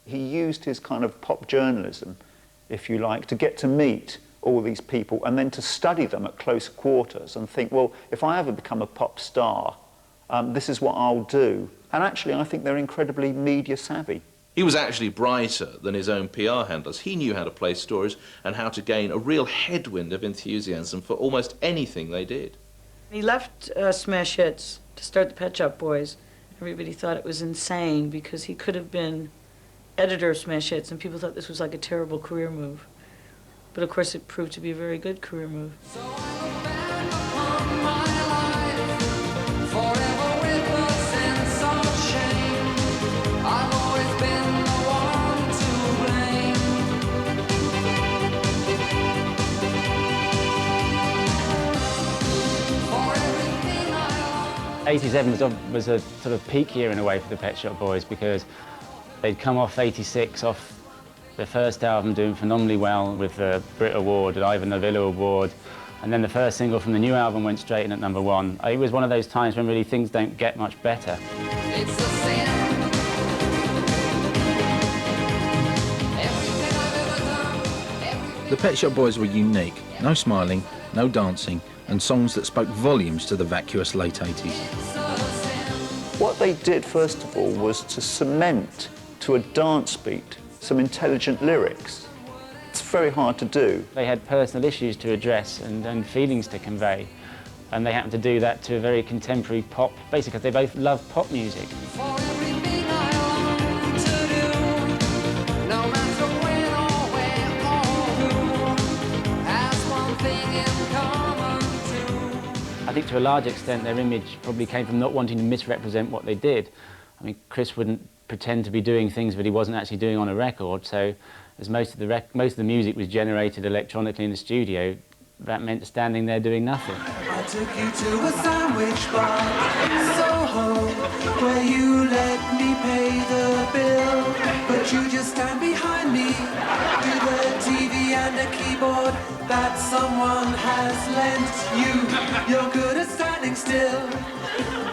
He used his kind of pop journalism, if you like, to get to meet all these people and then to study them at close quarters and think, well, if I ever become a pop star, this is what I'll do. And actually, I think they're incredibly media savvy. He was actually brighter than his own PR handlers. He knew how to play stories and how to gain a real headwind of enthusiasm for almost anything they did. He left Smash Hits to start the Pet Shop Boys. Everybody thought it was insane because he could have been editor of Smash Hits, and people thought this was like a terrible career move. But of course it proved to be a very good career move. '87 was a sort of peak year in a way for the Pet Shop Boys because they'd come off '86, off their first album doing phenomenally well with the Brit Award, the Ivor Novello Award, and then the first single from the new album went straight in at #1. It was one of those times when really things don't get much better. The Pet Shop Boys were unique. No smiling, no dancing, and songs that spoke volumes to the vacuous late 80s. What they did, first of all, was to cement to a dance beat some intelligent lyrics. It's very hard to do. They had personal issues to address and feelings to convey, and they happened to do that to a very contemporary pop, basically because they both love pop music. I think to a large extent their image probably came from not wanting to misrepresent what they did. I mean, Chris wouldn't pretend to be doing things that he wasn't actually doing on a record, so as most of the music was generated electronically in the studio, that meant standing there doing nothing. I took you to a sandwich bar in Soho, where you let me pay the bill, but you just stand behind me with a TV and a keyboard that someone has lent you. You're good at standing still.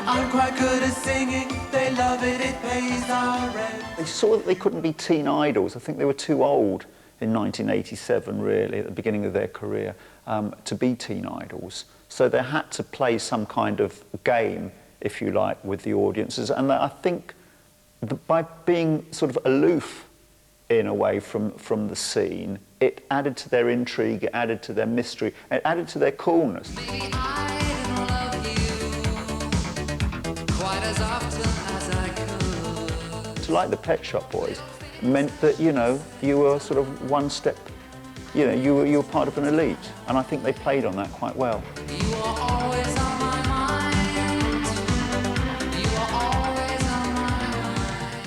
I'm quite good at singing. They love it, it pays our rent. They saw that they couldn't be teen idols. I think they were too old in 1987, really, at the beginning of their career, to be teen idols. So they had to play some kind of game, if you like, with the audiences. And I think by being sort of aloof, in a way, from the scene, it added to their intrigue, it added to their mystery, it added to their coolness. To like the Pet Shop Boys meant that, you know, you were sort of one step, you know, you were part of an elite, and I think they played on that quite well. You are always on my mind. You are always on my mind.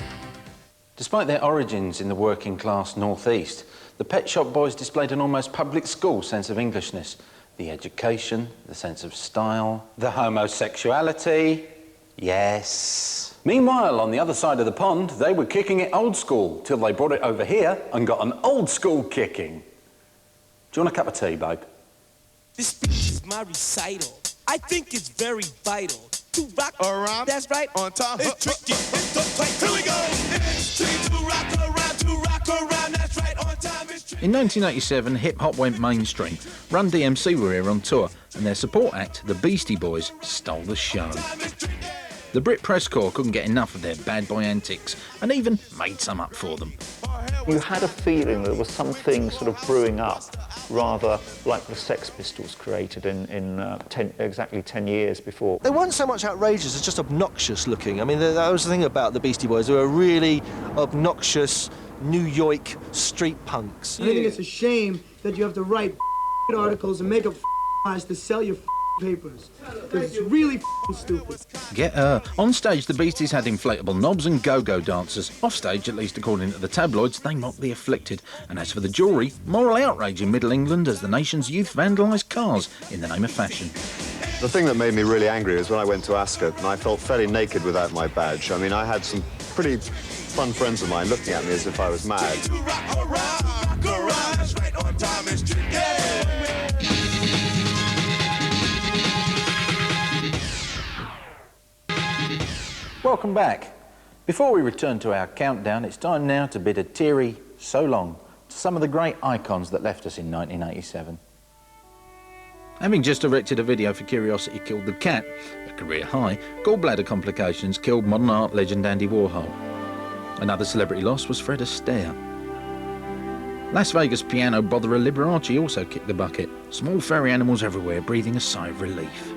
Despite their origins in the working class northeast, the Pet Shop Boys displayed an almost public school sense of Englishness. The education, the sense of style, the homosexuality, yes. Meanwhile, on the other side of the pond, they were kicking it old school till they brought it over here and got an old school kicking. Do you want a cup of tea, babe? This speech is my recital. I think it's very vital to rock around. That's right. On time. It's tricky. It's so tight. Here we go. It's tricky to rock around. That's right. On time. It's tricky. In 1987, hip-hop went mainstream. Run DMC were here on tour, and their support act, the Beastie Boys, stole the show. The Brit press corps couldn't get enough of their bad boy antics, and even made some up for them. You had a feeling there was something sort of brewing up, rather like the Sex Pistols created exactly 10 years before. They weren't so much outrageous as just obnoxious looking. I mean, that was the thing about the Beastie Boys. They were really obnoxious New York street punks. I think it's a shame that you have to write articles and make up lies to sell your papers. Because it's really stupid. Get her. On stage, the Beasties had inflatable knobs and go-go dancers. Off stage, at least according to the tabloids, they mocked the afflicted. And as for the jewellery, moral outrage in Middle England as the nation's youth vandalised cars in the name of fashion. The thing that made me really angry was when I went to Ascot and I felt fairly naked without my badge. I mean, I had some pretty fun friends of mine looking at me as if I was mad. Welcome back. Before we return to our countdown, it's time now to bid a teary so long to some of the great icons that left us in 1987. Having just directed a video for Curiosity Killed the Cat, a career high, gallbladder complications killed modern art legend Andy Warhol. Another celebrity loss was Fred Astaire. Las Vegas piano botherer Liberace also kicked the bucket. Small furry animals everywhere breathing a sigh of relief.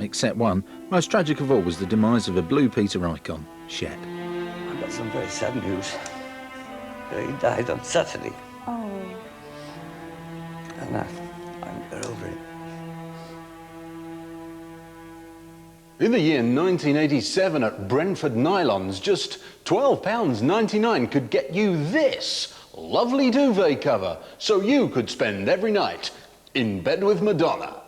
Except one, most tragic of all was the demise of a Blue Peter icon, Shep. I've got some very sad news. He died on Saturday. Oh. And I'm over it. In the year 1987 at Brentford Nylons, just £12.99 could get you this lovely duvet cover, so you could spend every night in bed with Madonna.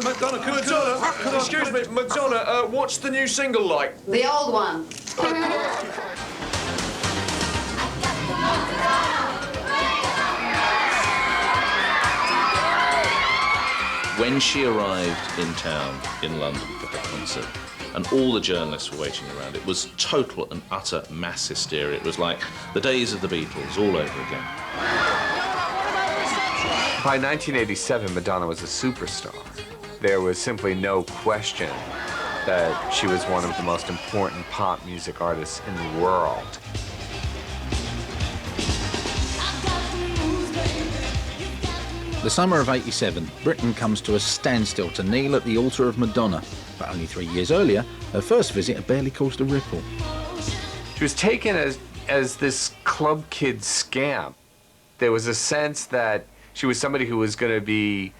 Madonna, excuse me, Madonna, what's the new single like? The old one. When she arrived in town in London for her concert, and all the journalists were waiting around, it was total and utter mass hysteria. It was like the days of the Beatles all over again. By 1987, Madonna was a superstar. There was simply no question that she was one of the most important pop music artists in the world. The summer of '87, Britain comes to a standstill to kneel at the altar of Madonna. But only 3 years earlier, her first visit had barely caused a ripple. She was taken as this club kid scamp. There was a sense that she was somebody who was going to be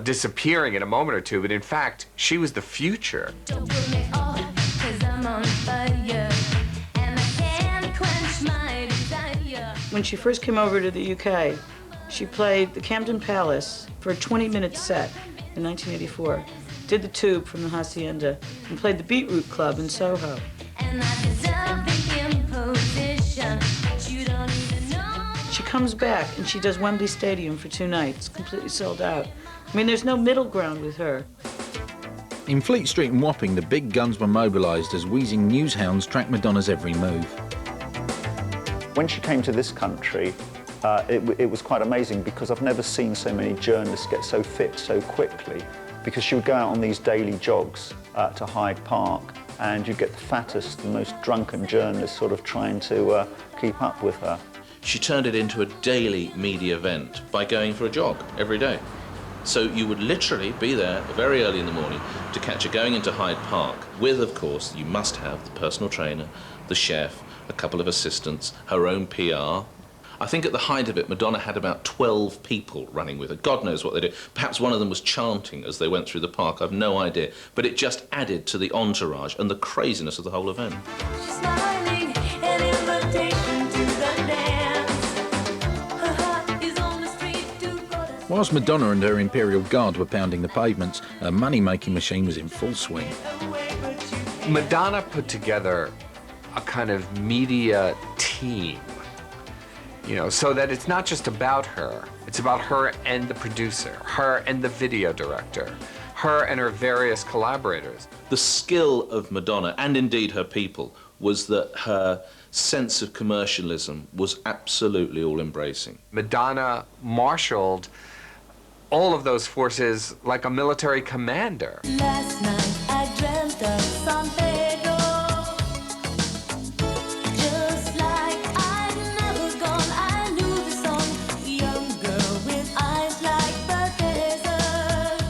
disappearing in a moment or two, but in fact, she was the future. When she first came over to the UK, she played the Camden Palace for a 20-minute set in 1984, did the Tube from the Hacienda, and played the Beetroot Club in Soho. She comes back and she does Wembley Stadium for 2 nights, completely sold out. I mean, there's no middle ground with her. In Fleet Street and Wapping, the big guns were mobilised as wheezing newshounds tracked Madonna's every move. When she came to this country, it was quite amazing because I've never seen so many journalists get so fit so quickly, because she would go out on these daily jogs to Hyde Park, and you'd get the fattest and most drunken journalists sort of trying to keep up with her. She turned it into a daily media event by going for a jog every day. So you would literally be there very early in the morning to catch her going into Hyde Park with, of course, you must have the personal trainer, the chef, a couple of assistants, her own PR. I think at the height of it, Madonna had about 12 people running with her. God knows what they did. Perhaps one of them was chanting as they went through the park. I've no idea. But it just added to the entourage and the craziness of the whole event. Whilst Madonna and her Imperial Guard were pounding the pavements, her money-making machine was in full swing. Madonna put together a kind of media team, you know, so that it's not just about her. It's about her and the producer, her and the video director, her and her various collaborators. The skill of Madonna, and indeed her people, was that her sense of commercialism was absolutely all-embracing. Madonna marshaled all of those forces like a military commander. Last night I dreamt of San Pedro, just like I'd never gone. I knew the song, young girl with eyes like the desert.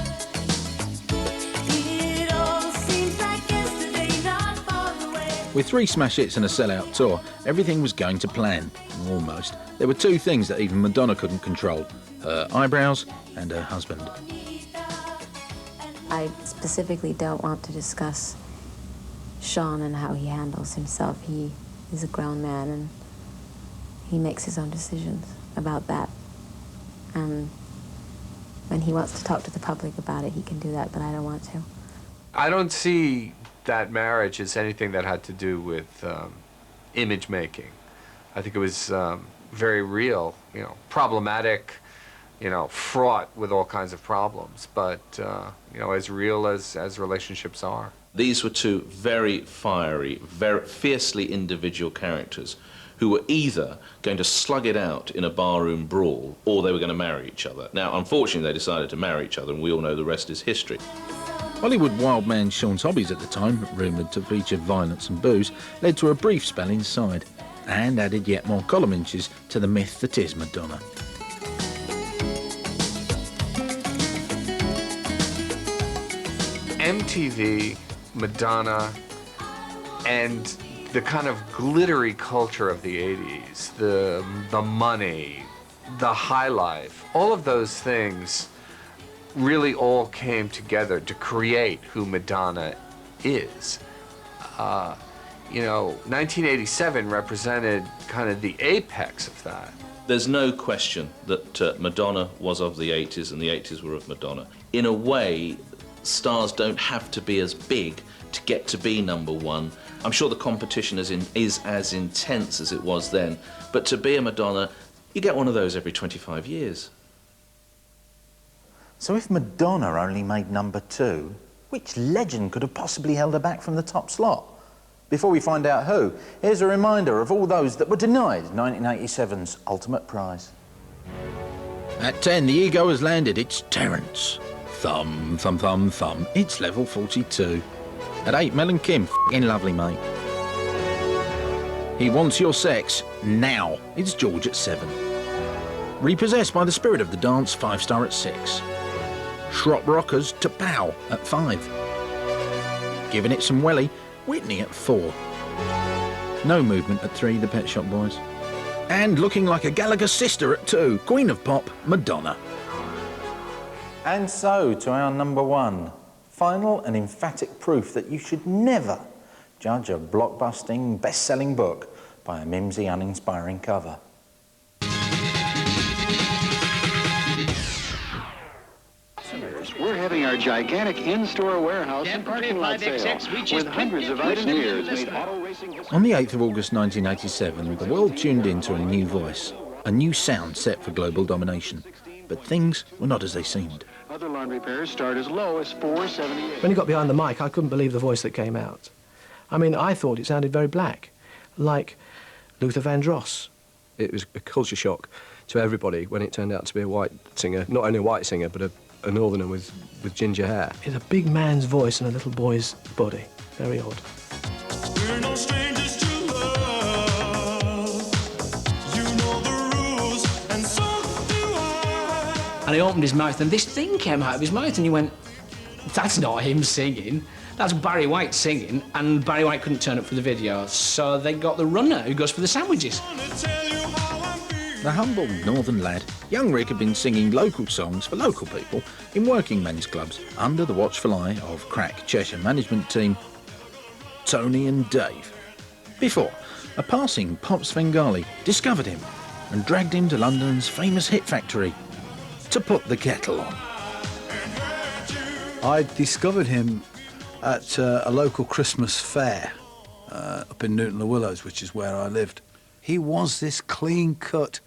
It all seems like yesterday, not far away. With 3 smash hits and a sellout tour, everything was going to plan, almost. There were 2 things that even Madonna couldn't control: her eyebrows and her husband. I specifically don't want to discuss Sean and how he handles himself. He is a grown man and he makes his own decisions about that. And when he wants to talk to the public about it, he can do that, but I don't want to. I don't see that marriage as anything that had to do with image making. I think it was very real, you know, problematic, you know, fraught with all kinds of problems, but, you know, as real as relationships are. These were 2 very fiery, very fiercely individual characters who were either going to slug it out in a barroom brawl or they were going to marry each other. Now, unfortunately, they decided to marry each other, and we all know the rest is history. Hollywood wild man Sean's hobbies at the time, rumoured to feature violence and booze, led to a brief spell inside, and added yet more column inches to the myth that is Madonna. MTV, Madonna, and the kind of glittery culture of the 80s, the money, the high life, all of those things really all came together to create who Madonna is. You know, 1987 represented kind of the apex of that. There's no question that Madonna was of the 80s and the 80s were of Madonna. In a way, stars don't have to be as big to get to be #1. I'm sure the competition is as intense as it was then, but to be a Madonna, you get one of those every 25 years. So if Madonna only made #2, which legend could have possibly held her back from the top slot? Before we find out who, here's a reminder of all those that were denied 1987's ultimate prize. At 10, the ego has landed. It's Terence. Thumb, thumb, thumb, thumb. It's level 42. At 8, Mel and Kim. F***ing lovely, mate. He wants your sex now. It's George at 7. Repossessed by the spirit of the dance, 5-star at 6. Shrop Rockers to Pow at 5. Giving it some welly, Whitney at 4. No movement at 3, the Pet Shop Boys. And looking like a Gallagher sister at 2, Queen of Pop, Madonna. And so to our #1, final and emphatic proof that you should never judge a blockbusting, best-selling book by a mimsy, uninspiring cover. We're having our gigantic in-store warehouse and parking lot sale with hundreds of items made auto racing history. On the 8th of August 1987, the world tuned into a new voice, a new sound set for global domination. But things were not as they seemed. Other lawn repairs start as low as $4.78. When he got behind the mic, I couldn't believe the voice that came out. I mean, I thought it sounded very black, like Luther Vandross. It was a culture shock to everybody when it turned out to be a white singer, not only a white singer, but a northerner with ginger hair. It's a big man's voice and a little boy's body. Very odd. We're no strangers to love. You know the rules, and so do I. And he opened his mouth, and this thing came out of his mouth, and you went, that's not him singing. That's Barry White singing, and Barry White couldn't turn up for the video, so they got the runner who goes for the sandwiches. The humble northern lad, young Rick had been singing local songs for local people in working men's clubs under the watchful eye of crack Cheshire management team Tony and Dave. Before, a passing pop Svengali discovered him and dragged him to London's famous hit factory to put the kettle on. I discovered him at a local Christmas fair up in Newton-le-Willows, which is where I lived. He was this clean-cut,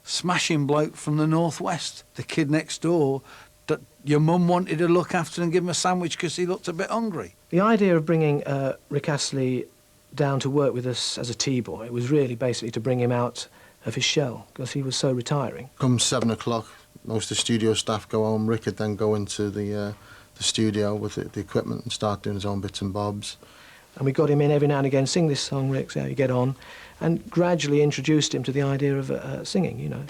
smashing bloke from the northwest. The kid next door that your mum wanted to look after and give him a sandwich because he looked a bit hungry. The idea of bringing Rick Astley down to work with us as a T-boy was really basically to bring him out of his shell, because he was so retiring. Come 7 o'clock, most of the studio staff go home. Rick would then go into the studio with the equipment and start doing his own bits and bobs. And we got him in every now and again, sing this song, Rick, see how you get on, and gradually introduced him to the idea of singing, you know.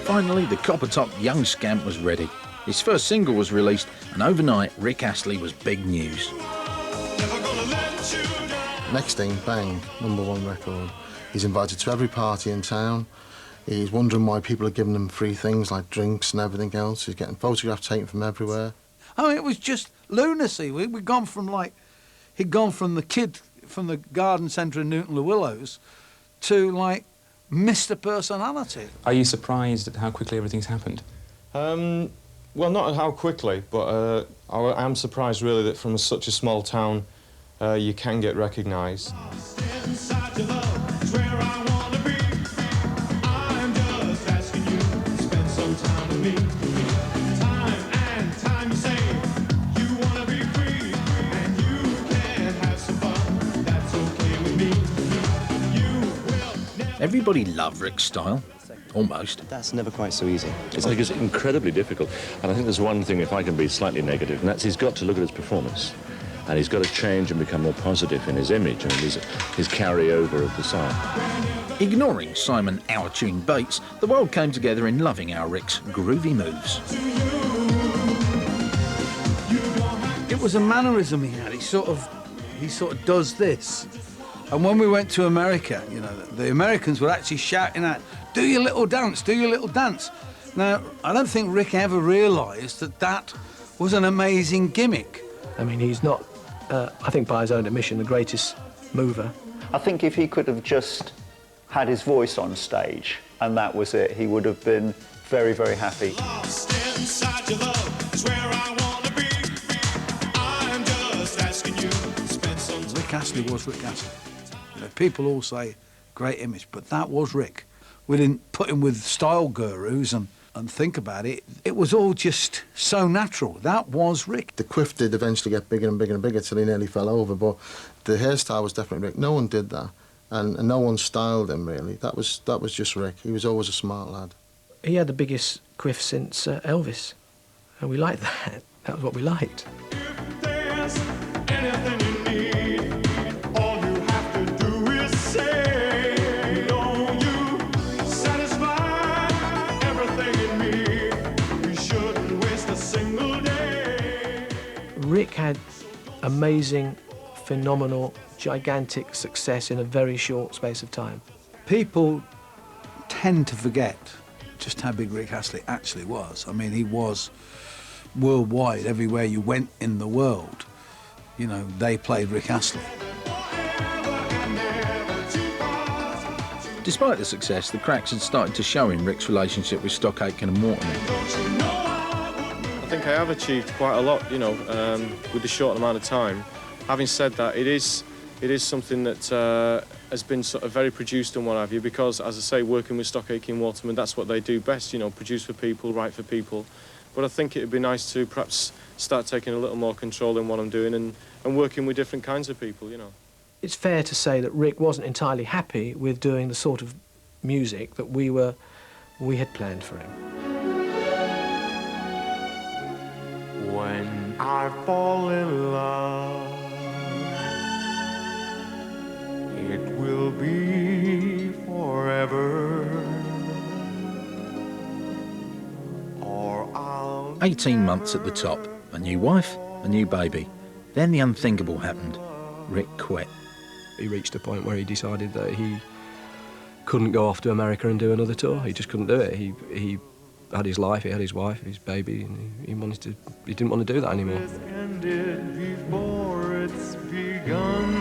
Finally, the copper-top young scamp was ready. His first single was released, and overnight, Rick Astley was big news. Next thing, bang, #1 record. He's invited to every party in town. He's wondering why people are giving him free things like drinks and everything else. He's getting photographs taken from everywhere. I mean, it was just lunacy. We'd gone from he'd gone from the kid from the garden centre in Newton-le-Willows to Mr. Personality. Are you surprised at how quickly everything's happened? Well, not at how quickly, but I am surprised really that from such a small town you can get recognised. Everybody loved Rick's style. Almost. That's never quite so easy. I think it's incredibly difficult. And I think there's one thing, if I can be slightly negative, and that's he's got to look at his performance. And he's got to change and become more positive in his image and his carryover of the song. Ignoring Simon Our Tune Bates, the world came together in loving our Rick's groovy moves. It was a mannerism he had. He sort of does this. And when we went to America, you know, the Americans were actually shouting out, "Do your little dance, do your little dance." Now, I don't think Rick ever realised that that was an amazing gimmick. I mean, he's not, I think by his own admission, the greatest mover. I think if he could have just had his voice on stage and that was it, he would have been very, very happy. Rick Astley was Rick Astley. You know, people all say great image, but that was Rick. We didn't put him with style gurus and think about it. It was all just so natural. That was Rick. The quiff did eventually get bigger and bigger and bigger till he nearly fell over, but the hairstyle was definitely Rick. No one did that, and no one styled him, really. That was just Rick. He was always a smart lad. He had the biggest quiff since Elvis, and we liked that. That was what we liked. Rick had amazing, phenomenal, gigantic success in a very short space of time. People tend to forget just how big Rick Astley actually was. I mean, he was worldwide. Everywhere you went in the world, you know, they played Rick Astley. Despite the success, the cracks had started to show in Rick's relationship with Stock Aitken and Mortimer. I think I have achieved quite a lot, you know, with the short amount of time. Having said that, it is something that has been sort of very produced and what have you, because, as I say, working with Stock Aitken and Waterman, that's what they do best, you know, produce for people, write for people. But I think it would be nice to perhaps start taking a little more control in what I'm doing and working with different kinds of people, you know. It's fair to say that Rick wasn't entirely happy with doing the sort of music that we had planned for him. When I fall in love, it will be forever. Or I'll 18 months at the top, a new wife, a new baby. Then the unthinkable happened. Rick quit. He reached a point where he decided that he couldn't go off to America and do another tour. He just couldn't do it. He had his life, he had his wife, his baby, and he didn't want to do that anymore. It's ended before it's begun,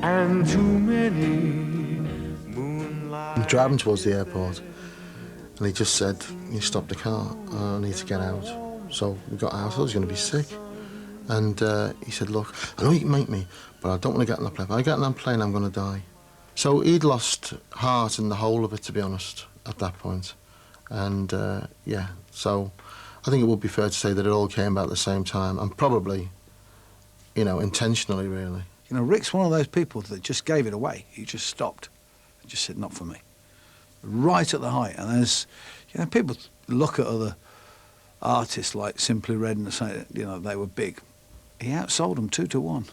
and too many moonlight. Driving towards the airport, and he just said, "You stop the car, I need to get out." So we got out. I was going to be sick, And he said, look, I know you can make me, but I don't want to get on that plane. If I get on that plane, I'm going to die. So he'd lost heart in the whole of it, to be honest, at that point. And, yeah, so I think it would be fair to say that it all came about at the same time, and probably, you know, intentionally, really. You know, Rick's one of those people that just gave it away. He just stopped. He just said, not for me. Right at the height. And there's, you know, people look at other artists like Simply Red and say that, you know, they were big. He outsold them 2 to 1.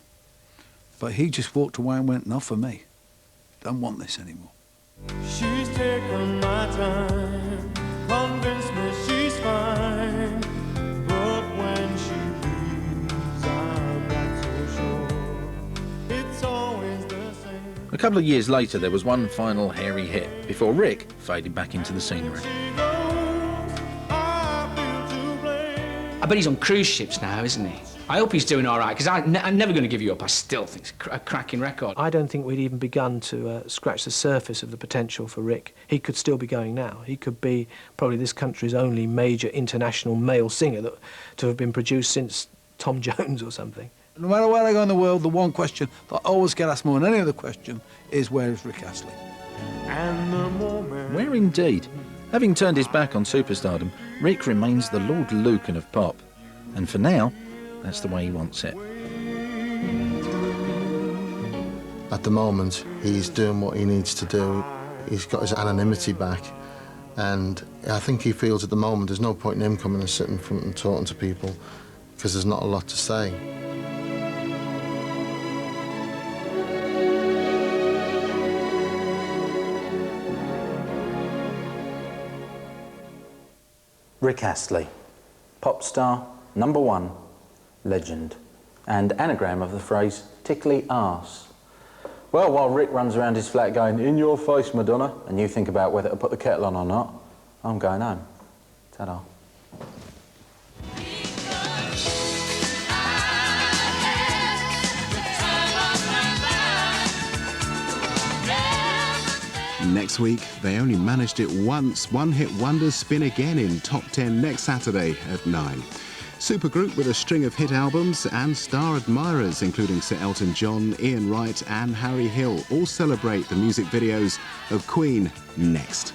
But he just walked away and went, not for me. Don't want this anymore. She's taken my time, convinced me she's fine, but when she leaves, I'm not so sure. It's always the same. A couple of years later, there was one final hairy hit before Rick faded back into the scenery. I bet he's on cruise ships now, isn't he? I hope he's doing all right, because I'm never going to give you up. I still think it's a cracking record. I don't think we'd even begun to scratch the surface of the potential for Rick. He could still be going now. He could be probably this country's only major international male singer to have been produced since Tom Jones or something. No matter where I go in the world, the one question that I always get asked more than any other question is, where is Rick Astley? And the moment... Where indeed? Having turned his back on superstardom, Rick remains the Lord Lucan of pop. And for now, that's the way he wants it. At the moment, he's doing what he needs to do. He's got his anonymity back. And I think he feels at the moment there's no point in him coming and sitting in front and talking to people, because there's not a lot to say. Rick Astley, pop star, #1, legend, and anagram of the phrase tickly arse. Well, while Rick runs around his flat going, in your face, Madonna, and you think about whether to put the kettle on or not, I'm going home. Ta-da. Next week, they only managed it once. One-hit wonders spin again in Top 10 next Saturday at 9. Supergroup with a string of hit albums and star admirers, including Sir Elton John, Ian Wright and Harry Hill, all celebrate the music videos of Queen next.